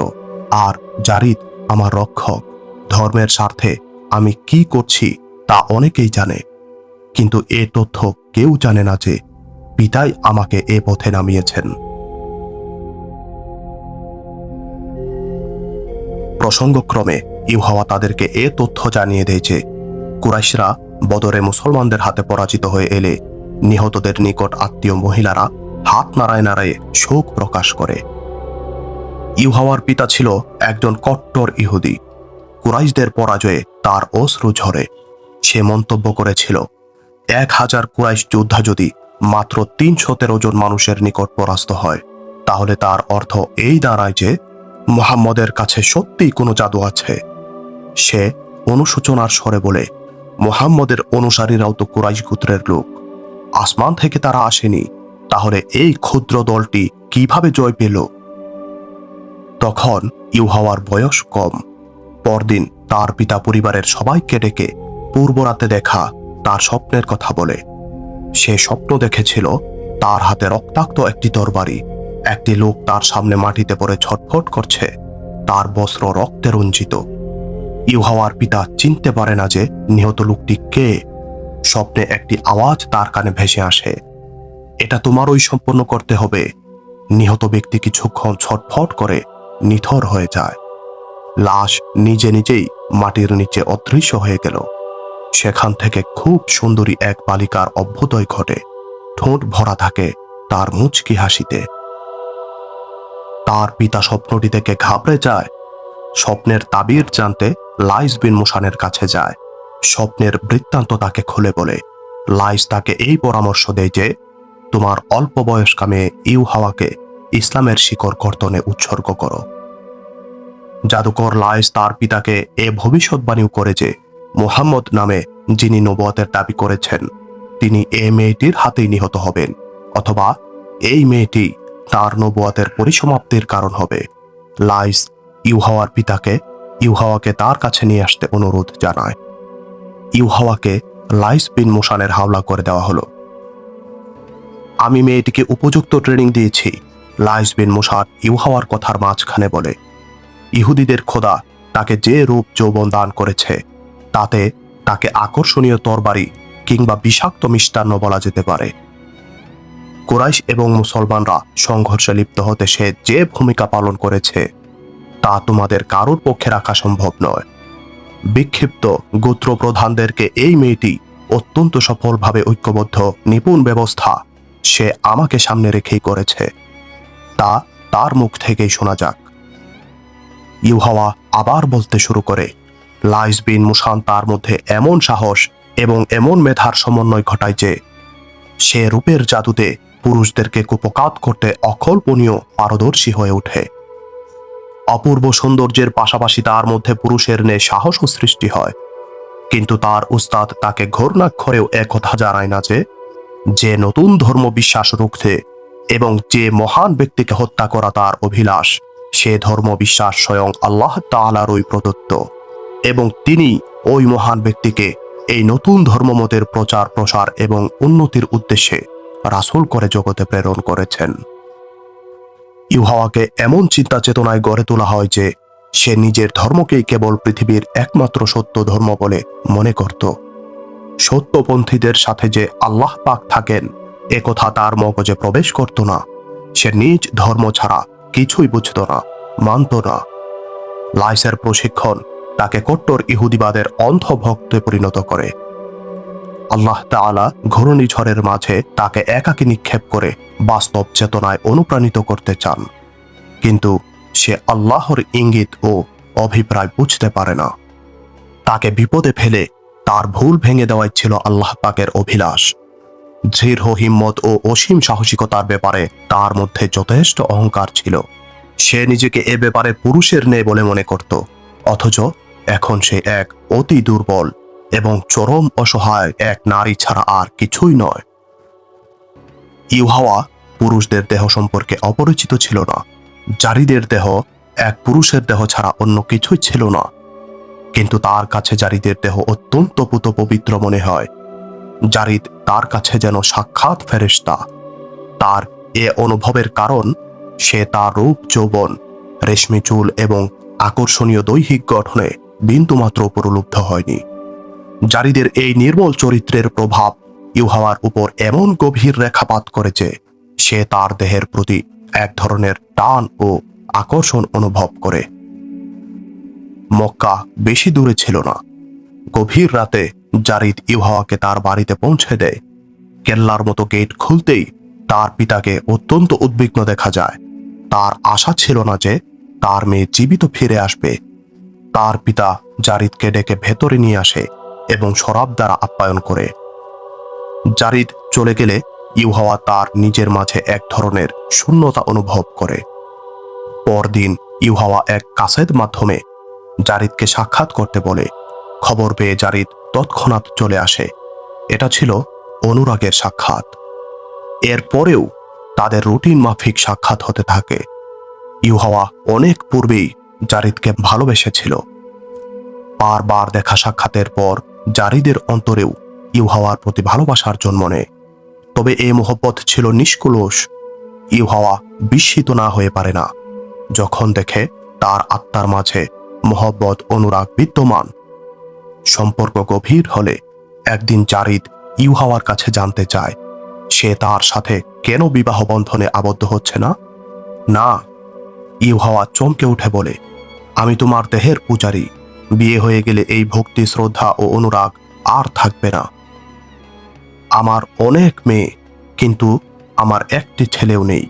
আর জারিদ আমার রক্ষক। ধর্মের স্বার্থে আমি কি করছি তা অনেকেই জানে, কিন্তু এ তথ্য কেউ জানে না যে পিতাই আমাকে এ পথে নামিয়েছেন। প্রসঙ্গক্রমে ইউহাওয়া তাদেরকে এ তথ্য জানিয়ে দেয় যে কুরাইশরা বদরে মুসলমানদের হাতে পরাজিত হয়ে এলে নিহতদের নিকট আত্মীয় মহিলারা হাত নাড়ায় নাড়ায় শোক প্রকাশ করে। ইউহাওয়ার পিতা ছিল একজন কট্টর ইহুদি। কুরাইশদের পরাজয়ে তার অশ্রু ঝরে। সে মন্তব্য করেছিল, 1000 কুরাইশ যোদ্ধা যদি মাত্র 313 জন মানুষের নিকট পরাস্ত হয়, তাহলে তার অর্থ এই দাঁড়ায় যে মুহাম্মদের কাছে সত্যিই কোনো জাদু আছে। সে অনুশোচনার স্বরে বলে, মুহাম্মদের অনুসারীরাও তো কুরাইশ গোত্রের লোক, আসমান থেকে তারা আসেনি, তাহলে এই ক্ষুদ্র দলটি কিভাবে জয় পেল? তখন ইউহাওয়ার বয়স কম। পরদিন তার পিতা পরিবারের সবাইকে ডেকে পূর্বরাতে দেখা তার স্বপ্নের কথা বলে। সে স্বপ্ন দেখেছিল তার হাতে রক্তাক্ত একটি তরবারি, একটি লোক তার সামনে মাটিতে পড়ে ছটফট করছে, তার বস্ত্র রক্তে রঞ্জিত। ইউহাওয়ার পিতা চিনতে পারে না যে নিহত লোকটি কে। স্বপ্নে একটি আওয়াজ তার কানে ভেসে আসে, এটা তোমারই সম্পন্ন করতে হবে। নিহত ব্যক্তি কিছুক্ষণ ছটফট করে নিথর হয়ে যায়। লাশ নিজে নিজেই মাটির নিচে অদৃশ্য হয়ে গেল। সেখান থেকে খুব সুন্দরী এক বালিকার অভ্যুদয় ঘটে। ঠোঁট ভরা থাকে তার মুচকি হাসিতে। তার পিতা স্বপ্নটি থেকে ঘাবড়ে যায়। স্বপ্নের তাবির জানতে লাইস বিন মুসানের কাছে যায়। স্বপ্নের বৃত্তান্ত তাকে খুলে বলে। লাইস তাকে এই পরামর্শ দেয় যে তোমার অল্প বয়স্কা মেয়ে ইউহাওয়াকে ইসলামের শিকড় কর্তনে উৎসর্গ করো। জাদুকর লাইস তার পিতাকে এ ভবিষ্যৎবাণীও করে যে মুহাম্মদ নামে যিনি নবুয়তের দাবি করেছেন, তিনি এ মেয়েটির হাতেই নিহত হবেন, অথবা এই মেয়েটি তার নবুয়তের পরিসমাপ্তির কারণ হবে। লাইস ইউহাওয়ার পিতাকে ইউহাওয়াকে তার কাছে নিয়ে আসতে অনুরোধ জানায়। ইউহাওয়াকে লাইস বিন মুসানের হাওলা করে দেওয়া হলো। আমি মেয়েটিকে উপযুক্ত ট্রেনিং দিয়েছি, লাইস বিন মুসান ইউহাওয়ার কথার মাঝখানে বলে। ইহুদিদের খোদা তাকে যে রূপ যৌবন দান করেছে, তাতে তাকে আকর্ষণীয় তরবারি কিংবা বিষাক্ত মিষ্টান্ন বলা যেতে পারে। কুরাইশ এবং মুসলমানরা সংঘর্ষে লিপ্ত হতে সে যে ভূমিকা পালন করেছে তা তোমাদের কারোর পক্ষে রাখা সম্ভব নয়। বিক্ষিপ্ত গোত্র প্রধানদেরকে এই মেয়েটি অত্যন্ত সফলভাবে ঐক্যবদ্ধ নিপুণ ব্যবস্থা সে আমাকে সামনে রেখেই করেছে, তা তার মুখ থেকেই শোনা যাক। ইউহাওয়া আবার বলতে শুরু করে, লাইস বিন মুসান তার মধ্যে এমন সাহস এবং এমন মেধার সমন্বয় ঘটায় যে সে রূপের জাদুতে পুরুষদেরকে কুপকাত করতে অকল্পনীয় পারদর্শী হয়ে ওঠে। অপূর্ব সৌন্দর্যের পাশাপাশি তার মধ্যে পুরুষের ন্যায় সাহসও সৃষ্টি হয়। কিন্তু তার উস্তাদ তাকে ঘোরনাক্ষরেও একথা জানায় না যে নতুন ধর্ম বিশ্বাস রুখতে এবং যে মহান ব্যক্তিকে হত্যা করা তার অভিলাষ, সে ধর্ম বিশ্বাস স্বয়ং আল্লাহ তাআলারই প্রদত্ত, এবং তিনি ওই মহান ব্যক্তিকে এই নতুন ধর্মমতের প্রচার প্রসার এবং উন্নতির উদ্দেশ্যে রাসূল করে জগতে প্রেরণ করেছেন। ইউহাওয়াকে এমন চিন্তা চেতনায় গড়ে তোলা হয় যে সে নিজের ধর্মকেই কেবল পৃথিবীর একমাত্র সত্য ধর্ম বলে মনে করত। সত্যপন্থীদের সাথে যে আল্লাহ পাক থাকেন একথা তার মগজে প্রবেশ করত না। সে নিজ ধর্ম ছাড়া কিছুই বুঝত না, মানত না। লাইসের প্রশিক্ষণ তাকে কট্টর ইহুদিবাদের অন্ধ ভক্তে পরিণত করে। আল্লাহ তাআলা ঘূর্ণিঝড়ের মাঝে তাকে একাকী নিক্ষেপ করে বাস্তব চেতনায় অনুপ্রাণিত করতে চান, কিন্তু সে আল্লাহর ইঙ্গিত ও অভিপ্রায় বুঝতে পারে না। তাকে বিপদে ফেলে তার ভুল ভেঙে দেওয়াই ছিল আল্লাহ পাকের অভিলাষ। দৃঢ় হিম্মত ও অসীম সাহসিকতার ব্যাপারে তার মধ্যে যথেষ্ট অহংকার ছিল। সে নিজেকে এ ব্যাপারে পুরুষের ন্যায় বলে মনে করত, অথচ এখন সে এক অতি দুর্বল এবং চরম অসহায় এক নারী ছাড়া আর কিছুই নয়। ইউহাওয়া পুরুষদের দেহ সম্পর্কে অপরিচিত ছিল না। জারিদের দেহ এক পুরুষের দেহ ছাড়া অন্য কিছুই ছিল না, কিন্তু তার কাছে জারিদের দেহ অত্যন্ত পুত পবিত্র মনে হয়। জারিদ তার কাছে যেন সাক্ষাৎ ফেরেশতা। তার এ অনুভবের কারণ সে তার রূপ, যৌবন, রেশমি চুল এবং আকর্ষণীয় দৈহিক গঠনে বিন্দুমাত্র প্রলুব্ধ হয়নি। জারিদের এই নির্মল চরিত্রের প্রভাব ইউহাওয়ার উপর এমন গভীর রেখাপাত করেছে, সে তার দেহের প্রতি এক ধরনের টান ও আকর্ষণ অনুভব করে। মক্কা বেশি দূরে ছিল না। গভীর রাতে জারিদ ইউহাওয়াকে তার বাড়িতে পৌঁছে দেয়। কেল্লার মতো গেট খুলতেই তার পিতাকে অত্যন্ত উদ্বিগ্ন দেখা যায়। তার আশা ছিল না যে তার মেয়ে জীবিত ফিরে আসবে। তার পিতা জারিদকে ডেকে ভেতরে নিয়ে আসে এবং শরাব দ্বারা আপ্যায়ন করে। জারিদ চলে গেলে ইউহাওয়া তার নিজের মাঝে এক ধরনের শূন্যতা অনুভব করে। পরদিন ইউহাওয়া এক কাসেদ মাধ্যমে জারিদকে সাক্ষাৎ করতে বলে। খবর পেয়ে জারিদ তৎক্ষণাৎ চলে আসে। এটা ছিল অনুরাগের সাক্ষাৎ। এরপরেও তাদের রুটিন মাফিক সাক্ষাৎ হতে থাকে। ইউহাওয়া অনেক পূর্বেই জারিদকে ভালোবেসেছিল। বারবার দেখা সাক্ষাতের পর জারিদের অন্তরেও ইউহাওয়ার প্রতি ভালোবাসার জন্ম নেয়। তবে এই মোহব্বত ছিল নিষ্কলুষ। ইউহাওয়া বিস্মিত না হয়ে পারে না যখন দেখে তার আত্মার মাঝে মোহব্বত, অনুরাগ বিদ্যমান। সম্পর্ক গভীর হলে একদিন জারিদ ইউহাওয়ার কাছে জানতে চায় সে তার সাথে কেন বিবাহ বন্ধনে আবদ্ধ হচ্ছে না। না, ইউহাওয়া চমকে উঠে বলে, আমি তোমার দেহের পূজারী। বিয়ে হয়ে গেলে এই ভক্তি, শ্রদ্ধা ও অনুরাগ আর থাকবে না। আমার অনেক মেয়ে, কিন্তু আমার একটি ছেলেও নেই।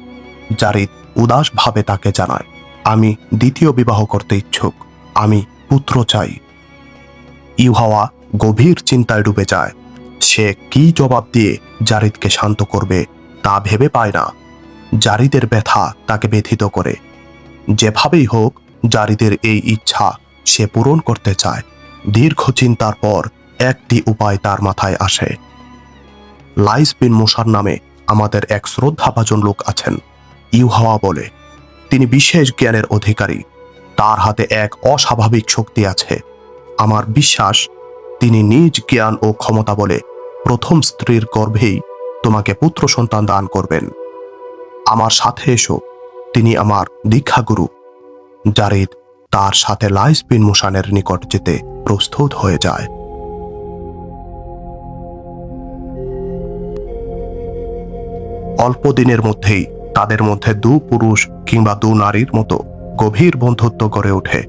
জারিদ উদাস ভাবে তাকে জানায়, আমি দ্বিতীয় বিবাহ করতে ইচ্ছুক। আমি পুত্র চাই। ইউহাওয়া গভীর চিন্তায় ডুবে যায়। সে কি জবাব দিয়ে জারিদকে শান্ত করবে তা ভেবে পায় না। জারিদের ব্যথা তাকে ব্যথিত করে। যেভাবেই হোক জারিদের এই ইচ্ছা সে পূরণ করতে চায়। দীর্ঘ চিন্তার পর একটি উপায় তার মাথায় আসে। লাইস বিন মুসার নামে আমাদের এক শ্রদ্ধাভাজন লোক আছেন, ইউহাওয়া বলে। তিনি বিশেষ জ্ঞানের অধিকারী। তার হাতে এক অস্বাভাবিক শক্তি আছে। আমার বিশ্বাস তিনি নিজ জ্ঞান ও ক্ষমতা বলে প্রথম স্ত্রীর গর্ভেই তোমাকে পুত্র সন্তান দান করবেন। আমার সাথে এসো, তিনি আমার দীক্ষাগুরু। জারিদ তার সাথে লাইস বিন মুসানের নিকট যেতে প্রস্তুত হয়ে যায়। অল্প দিনের মধ্যেই তাদের মধ্যে দু পুরুষ কিংবা দু নারীর মতো গভীর বন্ধুত্ব গড়ে ওঠে।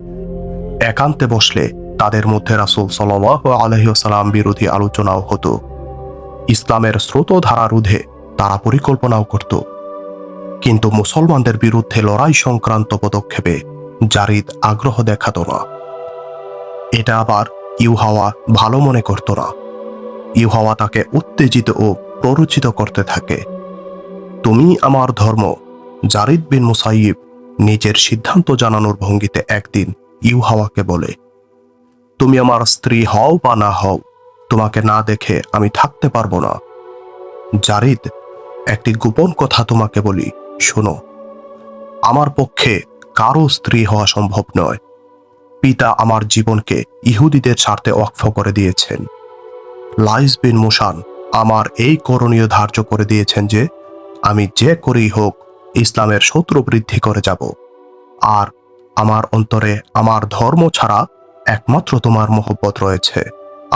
একান্তে বসলে তাদের মধ্যে রাসূল সাল্লাল্লাহু আলাইহি ওয়াসাল্লাম বিরোধী আলোচনাও হতো। ইসলামের স্রোতধারা রোধে তারা পরিকল্পনাও করত। কিন্তু মুসলমানদের বিরুদ্ধে লড়াই সংক্রান্ত পদক্ষেপে জারিদ আগ্রহ দেখাত না। এটা আবার ইউহাওয়া ভালো মনে করত না। ইউহাওয়া তাকে উত্তেজিত ও প্ররোচিত করতে থাকে। তুমি আমার ধর্ম। জারিদ বিন মুসাইয়িব নিজের সিদ্ধান্ত জানানোর ভঙ্গিতে একদিন ইউহাওয়াকে বলে, তুমি আমার স্ত্রী হও বা না হও, তোমাকে না দেখে আমি থাকতে পারবো না। জারিদ, একটি গোপন কথা তোমাকে বলি, শোনো। আমার পক্ষে কারো স্ত্রী হওয়া সম্ভব নয়। পিতা আমার জীবনকে ইহুদিদের স্বার্থে ওয়াকফ করে দিয়েছেন। লাইস বিন মুসান আমার এই করণীয় ধার্য করে দিয়েছেন যে আমি যে করেই হোক ইসলামের শত্রু বৃদ্ধি করে যাব। আর আমার অন্তরে আমার ধর্ম ছাড়া একমাত্র তোমার মহব্বত রয়েছে।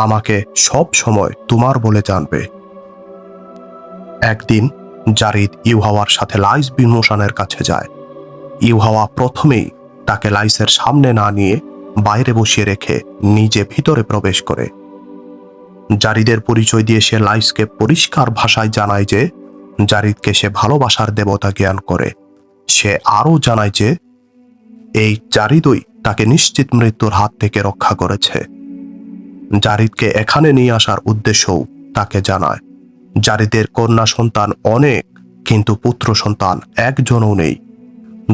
আমাকে সব সময় তোমার বলে জানবে। একদিন জারিদ ইউহাওয়ার সাথে লাইস বিন মুসানের কাছে যায়। ইউহাওয়া প্রথমেই তাকে লাইসের সামনে না নিয়ে বাইরে বসিয়ে রেখে নিজে ভিতরে প্রবেশ করে। জারিদের পরিচয় দিয়ে সে লাইসকে পরিষ্কার ভাষায় জানায় যে জারিদকে সে ভালোবাসার দেবতা জ্ঞান করে। সে আরও জানায় যে এই জারিদই তাকে নিশ্চিত মৃত্যুর হাত থেকে রক্ষা করেছে। জারিদকে এখানে নিয়ে আসার উদ্দেশ্যও তাকে জানায়। জারিদের কন্যা সন্তান অনেক, কিন্তু পুত্র সন্তান একজনও নেই।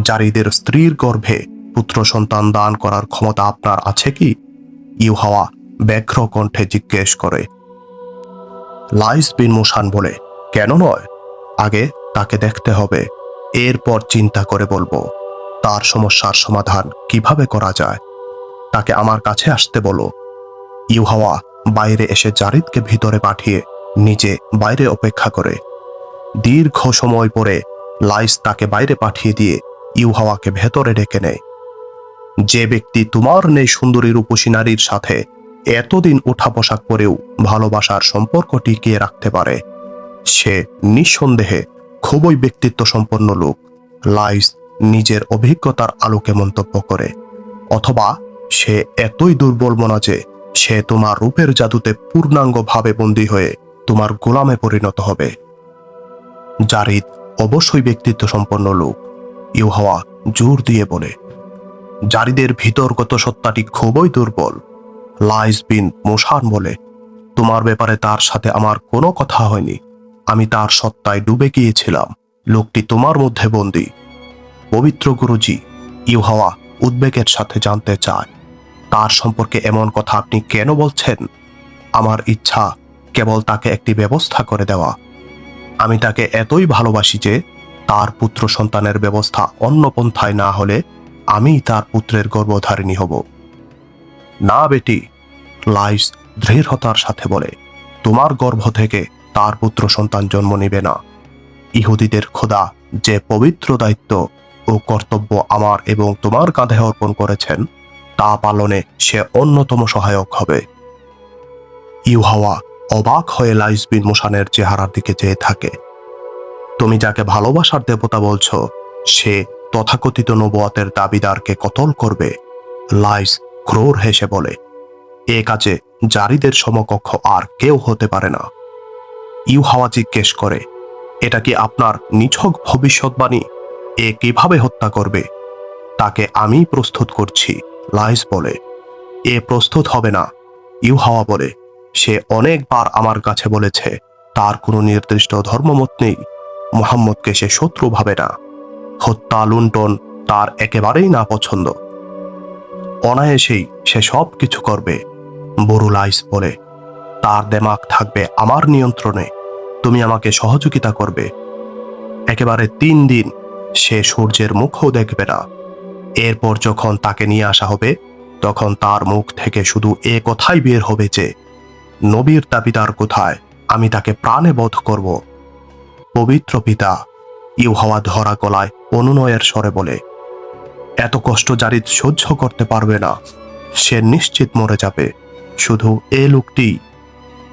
জারিদের স্ত্রীর গর্ভে পুত্র সন্তান দান করার ক্ষমতা আপনার আছে কি? ইউহাওয়া ব্যগ্র কণ্ঠে জিজ্ঞেস করে। লাইস বিন মুসান বলে, কেন নয়? আগে তাকে দেখতে হবে, এরপর চিন্তা করে বলবো তার সমস্যার সমাধান কিভাবে করা যায়। তাকে আমার কাছে আসতে বলো। ইউহাওয়া বাইরে এসে জারিদকে ভিতরে পাঠিয়ে নিজে বাইরে অপেক্ষা করে। দীর্ঘ সময় পরে লাইস তাকে বাইরে পাঠিয়ে দিয়ে ইউহাওয়াকে ভেতরে ডেকে নেয়। যে ব্যক্তি তোমার নেই সুন্দরী রূপসী নারীর সাথে এতদিন ওঠা পোশাক পরেও ভালোবাসার সম্পর্ক টিকিয়ে রাখতে পারে, সে নিঃসন্দেহে খুবই ব্যক্তিত্ব সম্পন্ন লোক, লাইস নিজের অভিজ্ঞতার আলোকে মন্তব্য করে। অথবা সে এতই দুর্বল মনা যে সে তোমার রূপের জাদুতে পূর্ণাঙ্গভাবে বন্দী হয়ে তোমার গোলামে পরিণত হবে। জারিদ অবশ্যই ব্যক্তিত্ব সম্পন্ন লোক, ইউহাওয়া জোর দিয়ে বলে। জারিদের ভিতরগত সত্তাটি খুবই দুর্বল। লাইস বিন মুসান বলে, তোমার ব্যাপারে তার সাথে আমার কোনো কথা হয়নি। আমি তার সত্তায় ডুবে গিয়েছিলাম। লোকটি তোমার মধ্যে বন্দী। পবিত্র গুরুজি, ইউহাওয়া উদ্বেগের সাথে জানতে চায়, তার সম্পর্কে এমন কথা আপনি কেন বলছেন? আমার ইচ্ছা কেবল তাকে একটি ব্যবস্থা করে দেওয়া। আমি তাকে এতই ভালোবাসি যে তার পুত্র সন্তানের ব্যবস্থা অন্য পন্থায় না হলে আমি তার পুত্রের গর্ভধারিণী হব। না বেটি, লাইস দৃঢ়তার সাথে বলে, তোমার গর্ভ থেকে তার পুত্র সন্তান জন্ম নিবে না। ইহুদিদের খোদা যে পবিত্র দায়িত্ব ও কর্তব্য আমার এবং তোমার কাঁধে অর্পণ করেছেন তা পালনে সে অন্যতম সহায়ক হবে। ইউহাওয়া অবাক হয়ে লাইস বিন মুসানের চেহারার দিকে চেয়ে থাকে। তুমি যাকে ভালোবাসার দেবতা বলছো সে তথাকথিত নবুয়তের দাবিদারকে কতল করবে? লাইস ক্রোর হেসে বলে, এ কাজে জারিদের সমকক্ষ আর কেউ হতে পারে না। ইউহাওয়া জিজ্ঞেস করে, এটা কি আপনার নিছক ভবিষ্যৎবাণী? এ কিভাবে হত্যা করবে? তাকে আমি প্রস্তুত করছি, লাইস বলে। এ প্রস্তুত হবে না, ইউহাওয়া বলে। সে অনেকবার আমার কাছে বলেছে তার কোনো নির্দিষ্ট ধর্মমত নেই। মুহাম্মদকে সে শত্রু ভাবে না। হত্যা লুণ্ঠন তার একেবারেই না পছন্দ। অনায়াসেই সে সব কিছু করবে, বড় লাইস বলে। তার দেমাগ থাকবে আমার নিয়ন্ত্রণে। তুমি আমাকে সহযোগিতা করবে। একেবারে 3 দিন সে সূর্যের মুখও দেখবে না। এরপর যখন তাকে নিয়ে আসা হবে তখন তার মুখ থেকে শুধু এ কথাই বের হবে যে নবীর দাবিদার কোথায়, আমি তাকে প্রাণে বধ করব। পবিত্র পিতা, ইউহাওয়া ধরা গলায় অনুনয়ের স্বরে বলে, এত কষ্ট জারিদ সহ্য করতে পারবে না। সে নিশ্চিত মরে যাবে। শুধু এ লোকটি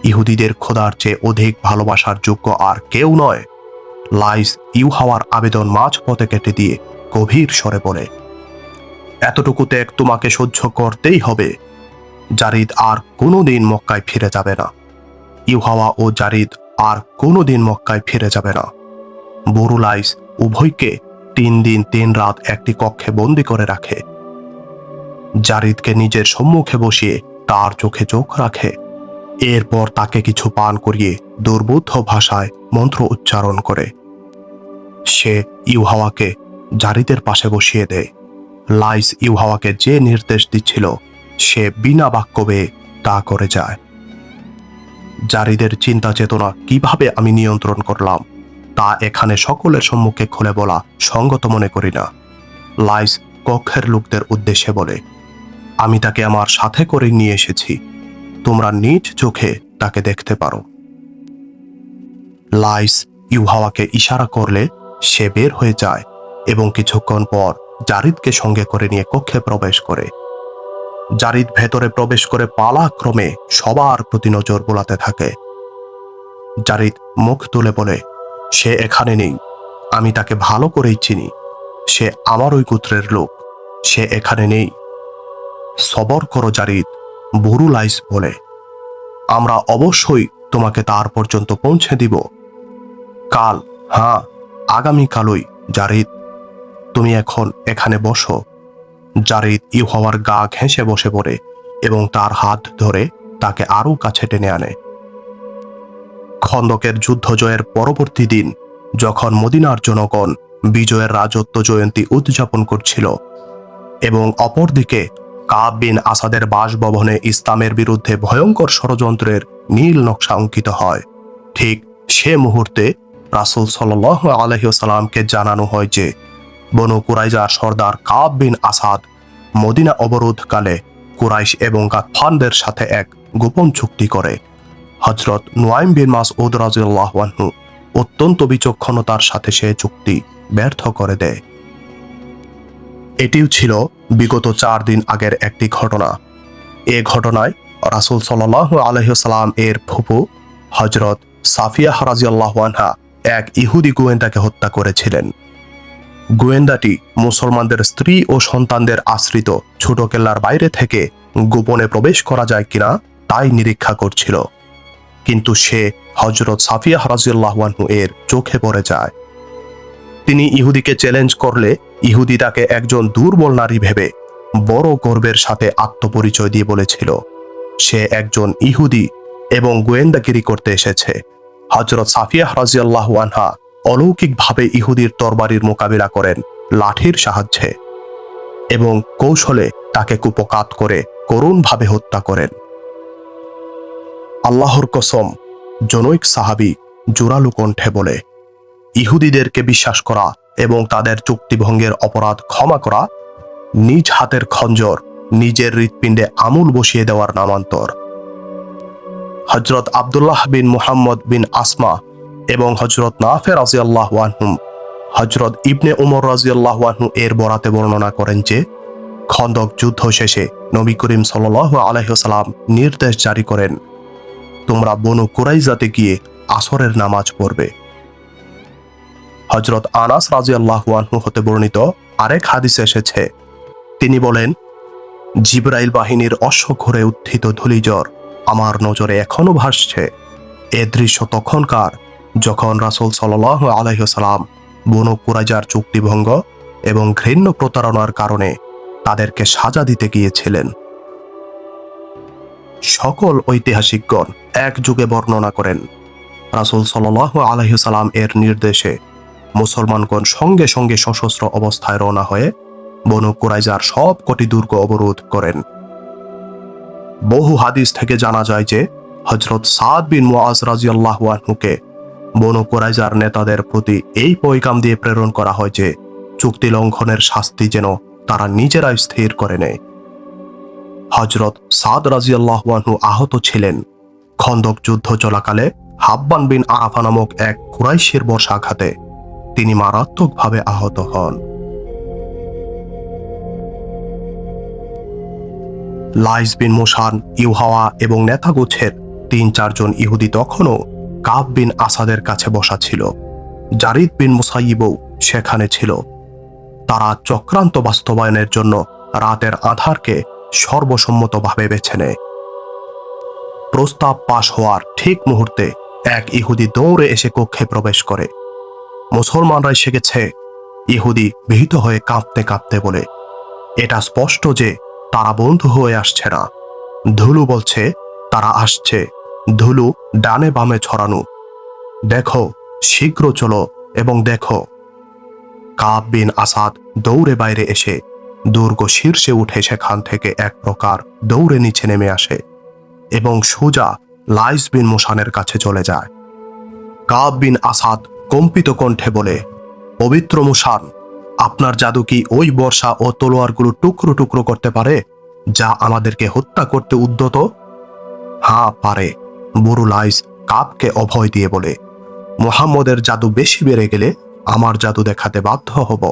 ইহুদিদের খোদার চেয়ে অধিক ভালোবাসার যোগ্য আর কেউ নয়। লাইস ইউহাওয়ার আবেদন মাঝপথে কেটে দিয়ে গভীর স্বরে বলে, এতটুকু ত্যাগ তোমাকে সহ্য করতেই হবে। জারিদ আর কোনোদিন মক্কায় ফিরে যাবে না। ইউহাওয়া ও জারিদ আর কোনোদিন মক্কায় ফিরে যাবে না। বড় লাইস উভয়কে 3 দিন 3 রাত একটি কক্ষে বন্দি করে রাখে। জারিদকে নিজের সম্মুখে বসিয়ে তার চোখে চোখ রাখে। এরপর তাকে কিছু পান করিয়ে দুর্বোধ্য ভাষায় মন্ত্র উচ্চারণ করে। সে ইউহাওয়াকে জারিদের পাশে বসিয়ে দেয়। লাইস ইউহাওয়াকে যে নির্দেশ দিচ্ছিল সে বিনা বাক্য বেয়ে তা করে যায়। জারিদের চিন্তা চেতনা কিভাবে আমি নিয়ন্ত্রণ করলাম তা এখানে সকলের সম্মুখে খুলে বলা সঙ্গত মনে করি না। লাইস কক্ষের লোকদের উদ্দেশ্যে বলে, আমি তাকে আমার সাথে করে নিয়ে এসেছি। তোমরা নিজ চোখে তাকে দেখতে পারো। লাইস ইউহাওয়াকে ইশারা করলে সে বের হয়ে যায় এবং কিছুক্ষণ পর জারিদকে সঙ্গে করে নিয়ে কক্ষে প্রবেশ করে। জারিদ ভেতরে প্রবেশ করে পালাক্রমে সবার প্রতি নজর বোলাতে থাকে। জারিদ মুখ তুলে বলে, সে এখানে নেই। আমি তাকে ভালো করেই চিনি। সে আমার ওই গোত্রের লোক। সে এখানে নেই। সবর করো জারিদ, বুরু লাইস বলে। আমরা অবশ্যই তোমাকে তার পর্যন্ত পৌঁছে দিব। কাল, হ্যাঁ আগামীকালই। জারিদ, তুমি এখন এখানে বসো। জারিদ ইউহাওয়ার গা ঘেঁষে বসে পড়ে এবং তার হাত ধরে তাকে আরো কাছে টেনে আনে। খন্দকের যুদ্ধ জয়ের পরবর্তী দিন যখন মদিনার জনগণ বিজয়ের রাজত্ব জয়ন্তী উদযাপন করছিল এবং অপরদিকে কাব বিন আসাদের বাসভবনে ইসলামের বিরুদ্ধে ভয়ঙ্কর ষড়যন্ত্রের নীল নকশা অঙ্কিত হয়, ঠিক সে মুহূর্তে রাসূল সাল্লাল্লাহু আলাইহি ওয়াসাল্লামকে জানানো হয় যে বনু কুরাইজার সর্দার কাব বিন আসাদ মদিনা অবরোধকালে কুরাইশ এবং গাতফানদের সাথে এক গোপন চুক্তি করে। হযরত নুয়াইম বিন মাসউদ রাদিয়াল্লাহু আনহু অত্যন্ত বিচক্ষণতার সাথে সে চুক্তি ব্যর্থ করে দেয়। এটিও ছিল বিগত 4 দিন আগের একটি ঘটনা। এ ঘটনায় রাসূল সাল্লাল্লাহু আলাইহি ওয়াসাল্লাম এর ফুফু হযরত সাফিয়া রাদিয়াল্লাহু আনহা এক ইহুদি গোয়েন্দাকে হত্যা করেছিলেন। গোয়েন্দাটি মুসলমানদের স্ত্রী ও সন্তানদের আশ্রিত ছোট কেল্লার বাইরে থেকে গোপনে প্রবেশ করা যায় কিনা তাই নিরীক্ষা করছিল, কিন্তু সে হযরত সাফিয়া রাদিয়াল্লাহু আনহু এর চোখে পড়ে যায়। তিনি ইহুদিকে চ্যালেঞ্জ করলে ইহুদি তাকে একজন দুর্বল নারী ভেবে বড় গর্বের সাথে আত্মপরিচয় দিয়ে বলেছিল সে একজন ইহুদি এবং গোয়েন্দাগিরি করতে এসেছে। হযরত সাফিয়া রাদিয়াল্লাহু আনহা অলৌকিকভাবে ইহুদির তরবারির মোকাবিলা করেন লাঠির সাহায্যে এবং কৌশলে তাকে কুপকাত করে করুণভাবে হত্যা করেন। আল্লাহর কসম, জনৈক সাহাবী জোরালো কণ্ঠে বলে, ইহুদিদেরকে বিশ্বাস করা এবং তাদের চুক্তিভঙ্গের অপরাধ ক্ষমা করা নিজ হাতের খঞ্জর নিজের হৃৎপিণ্ডে আমূল বসিয়ে দেওয়ার নামান্তর। হযরত আব্দুল্লাহ বিন মুহাম্মদ বিন আসমা এবং হযরত নাফে রাদিয়াল্লাহু আনহু হযরত ইবনে উমর রাদিয়াল্লাহু আনহু এর বরাতে বর্ণনা করেন যে খন্দক যুদ্ধ শেষে নবী করিম সাল্লাল্লাহু আলাইহি ওয়াসাল্লাম নির্দেশ জারি করেন, তোমরা বনু কুরাইজাতে গিয়ে আসরের নামাজ পড়বে। হযরত আনাস রাদিয়াল্লাহু আনহু হতে বর্ণিত আরেক হাদিসে এসেছে, তিনি বলেন, জিবরাইল বাহিনীর অশ্ব ঘুরে উত্থিত ধূলিঝড় আমার নজরে এখনো ভাসছে। এ দৃশ্য তখনকার যখন রাসূল সাল্লাল্লাহু আলাইহি ওয়াসাল্লাম বনু কুরাইজার চুক্তিভঙ্গ এবং ঘৃণ্য প্রতারণার কারণে তাদেরকে সাজা দিতে গিয়েছিলেন। সকল ঐতিহাসিকগণ একযোগে বর্ণনা করেন রাসূল সাল্লাল্লাহু আলাইহি ওয়াসাল্লাম এর নির্দেশে মুসলমানগণ সঙ্গে সঙ্গে সশস্ত্র অবস্থায় রওনা হয়ে বনু কুরাইজার সব কটি দুর্গ অবরোধ করেন। বহু হাদিস থেকে জানা যায় যে হযরত সাদ বিন মুআজ রাদিয়াল্লাহু আনহুকে বনু কুরাইজার নেতাদের প্রতি এই পয়গাম দিয়ে প্রেরণ করা হয় যে চুক্তি লঙ্ঘনের শাস্তি যেন তারা নিজেরাই স্থির করে নেয়। হযরত সাদ রাদিয়াল্লাহু আনহু আহত ছিলেন। খন্দক যুদ্ধ চলাকালে হাব্বান বিন আরাফা নামক এক কুরাইশের বর্ষাঘাতে তিনি মারাত্মকভাবে আহত হন। লাইস বিন মুশান, ইউহাওয়া এবং নেতাগোছের 3-4 জন ইহুদি তখনও কাব বিন আসাদের কাছে বসা ছিল। জারিদ বিন মুসাইয়িবও সেখানে ছিল। তারা চক্রান্ত বাস্তবায়নের জন্য রাতের আঁধারকে সর্বসম্মতভাবে বেছে নেয়। প্রস্তাব পাশ হওয়ার ঠিক মুহূর্তে এক ইহুদি দৌড়ে এসে কক্ষে প্রবেশ করে। মুসলমানরা এসে গেছে, ইহুদি ভীত হয়ে কাঁপতে কাঁপতে বলে, এটা স্পষ্ট যে তারা বন্ধু হয়ে আসছে না। ধুলু বলছে তারা আসছে, ধুলু ডানে বামে ছড়ানো, দেখো শীঘ্র চলো এবং দেখো। কাব বিন আসাদ দৌড়ে বাইরে এসে দুর্গ শীর্ষে উঠে সেখান থেকে এক প্রকার দৌড়ে নিচে নেমে আসে এবং সোজা লাইস বিন মুশানের কাছে চলে যায়। কাব বিন আসাদ কম্পিত কণ্ঠে বলে, পবিত্র মুশান, আপনার জাদু কি ওই বর্ষা ও তলোয়ারগুলো টুকরো টুকরো করতে পারে যা আমাদেরকে হত্যা করতে উদ্যত? হ্যাঁ পারে। বুড়ো লাইস কাবকে অভয় দিয়ে বলে, মুহাম্মদের জাদু বেশি বেড়ে গেলে আমার জাদু দেখাতে বাধ্য হব।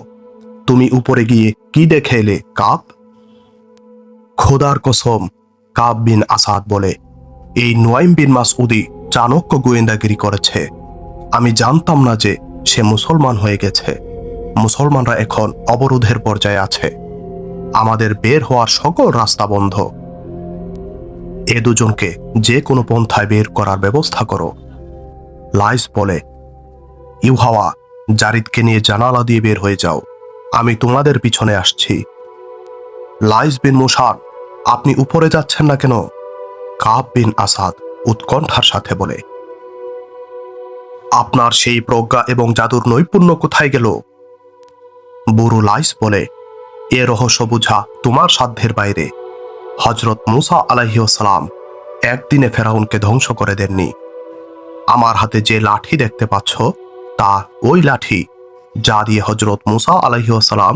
তুমি উপরে গিয়ে কি দেখে এলে কাব? খোদার কসম, কাব বিন আসাদ বলে, এই নুয়াইম বিন মাসউদি চাণক্য গোয়েন্দাগিরি করেছে। আমি জানতাম না যে সে মুসলমান হয়ে গেছে। মুসলমানরা এখন অবরোধের পর্যায়ে আছে। আমাদের বের হওয়ার সকল রাস্তা বন্ধ। এ দুজনকে যে কোনো পন্থায় বের করার ব্যবস্থা করো। লাইস বলে, ইউহাওয়া, জারিদকে নিয়ে জানালা দিয়ে বের হয়ে যাও, আমি তোমাদের পিছনে আসছি। লাইস বিন মুশান, আপনি উপরে যাচ্ছেন না কেন? কাব বিন আসাদ উৎকণ্ঠার সাথে বলে, আপনার সেই প্রজ্ঞা এবং জাদুর নৈপুণ্য কোথায় গেল? বুড়ো লাইস বলে, এ রহস্য বোঝা তোমার সাধ্যের বাইরে। হযরত মূসা আলাইহিস সালাম একদিনে ফেরাউনকে ধ্বংস করে দেননি। আমার হাতে যে লাঠি দেখতে পাচ্ছ তা ওই লাঠি যা দিয়ে হযরত মূসা আলাইহিস সালাম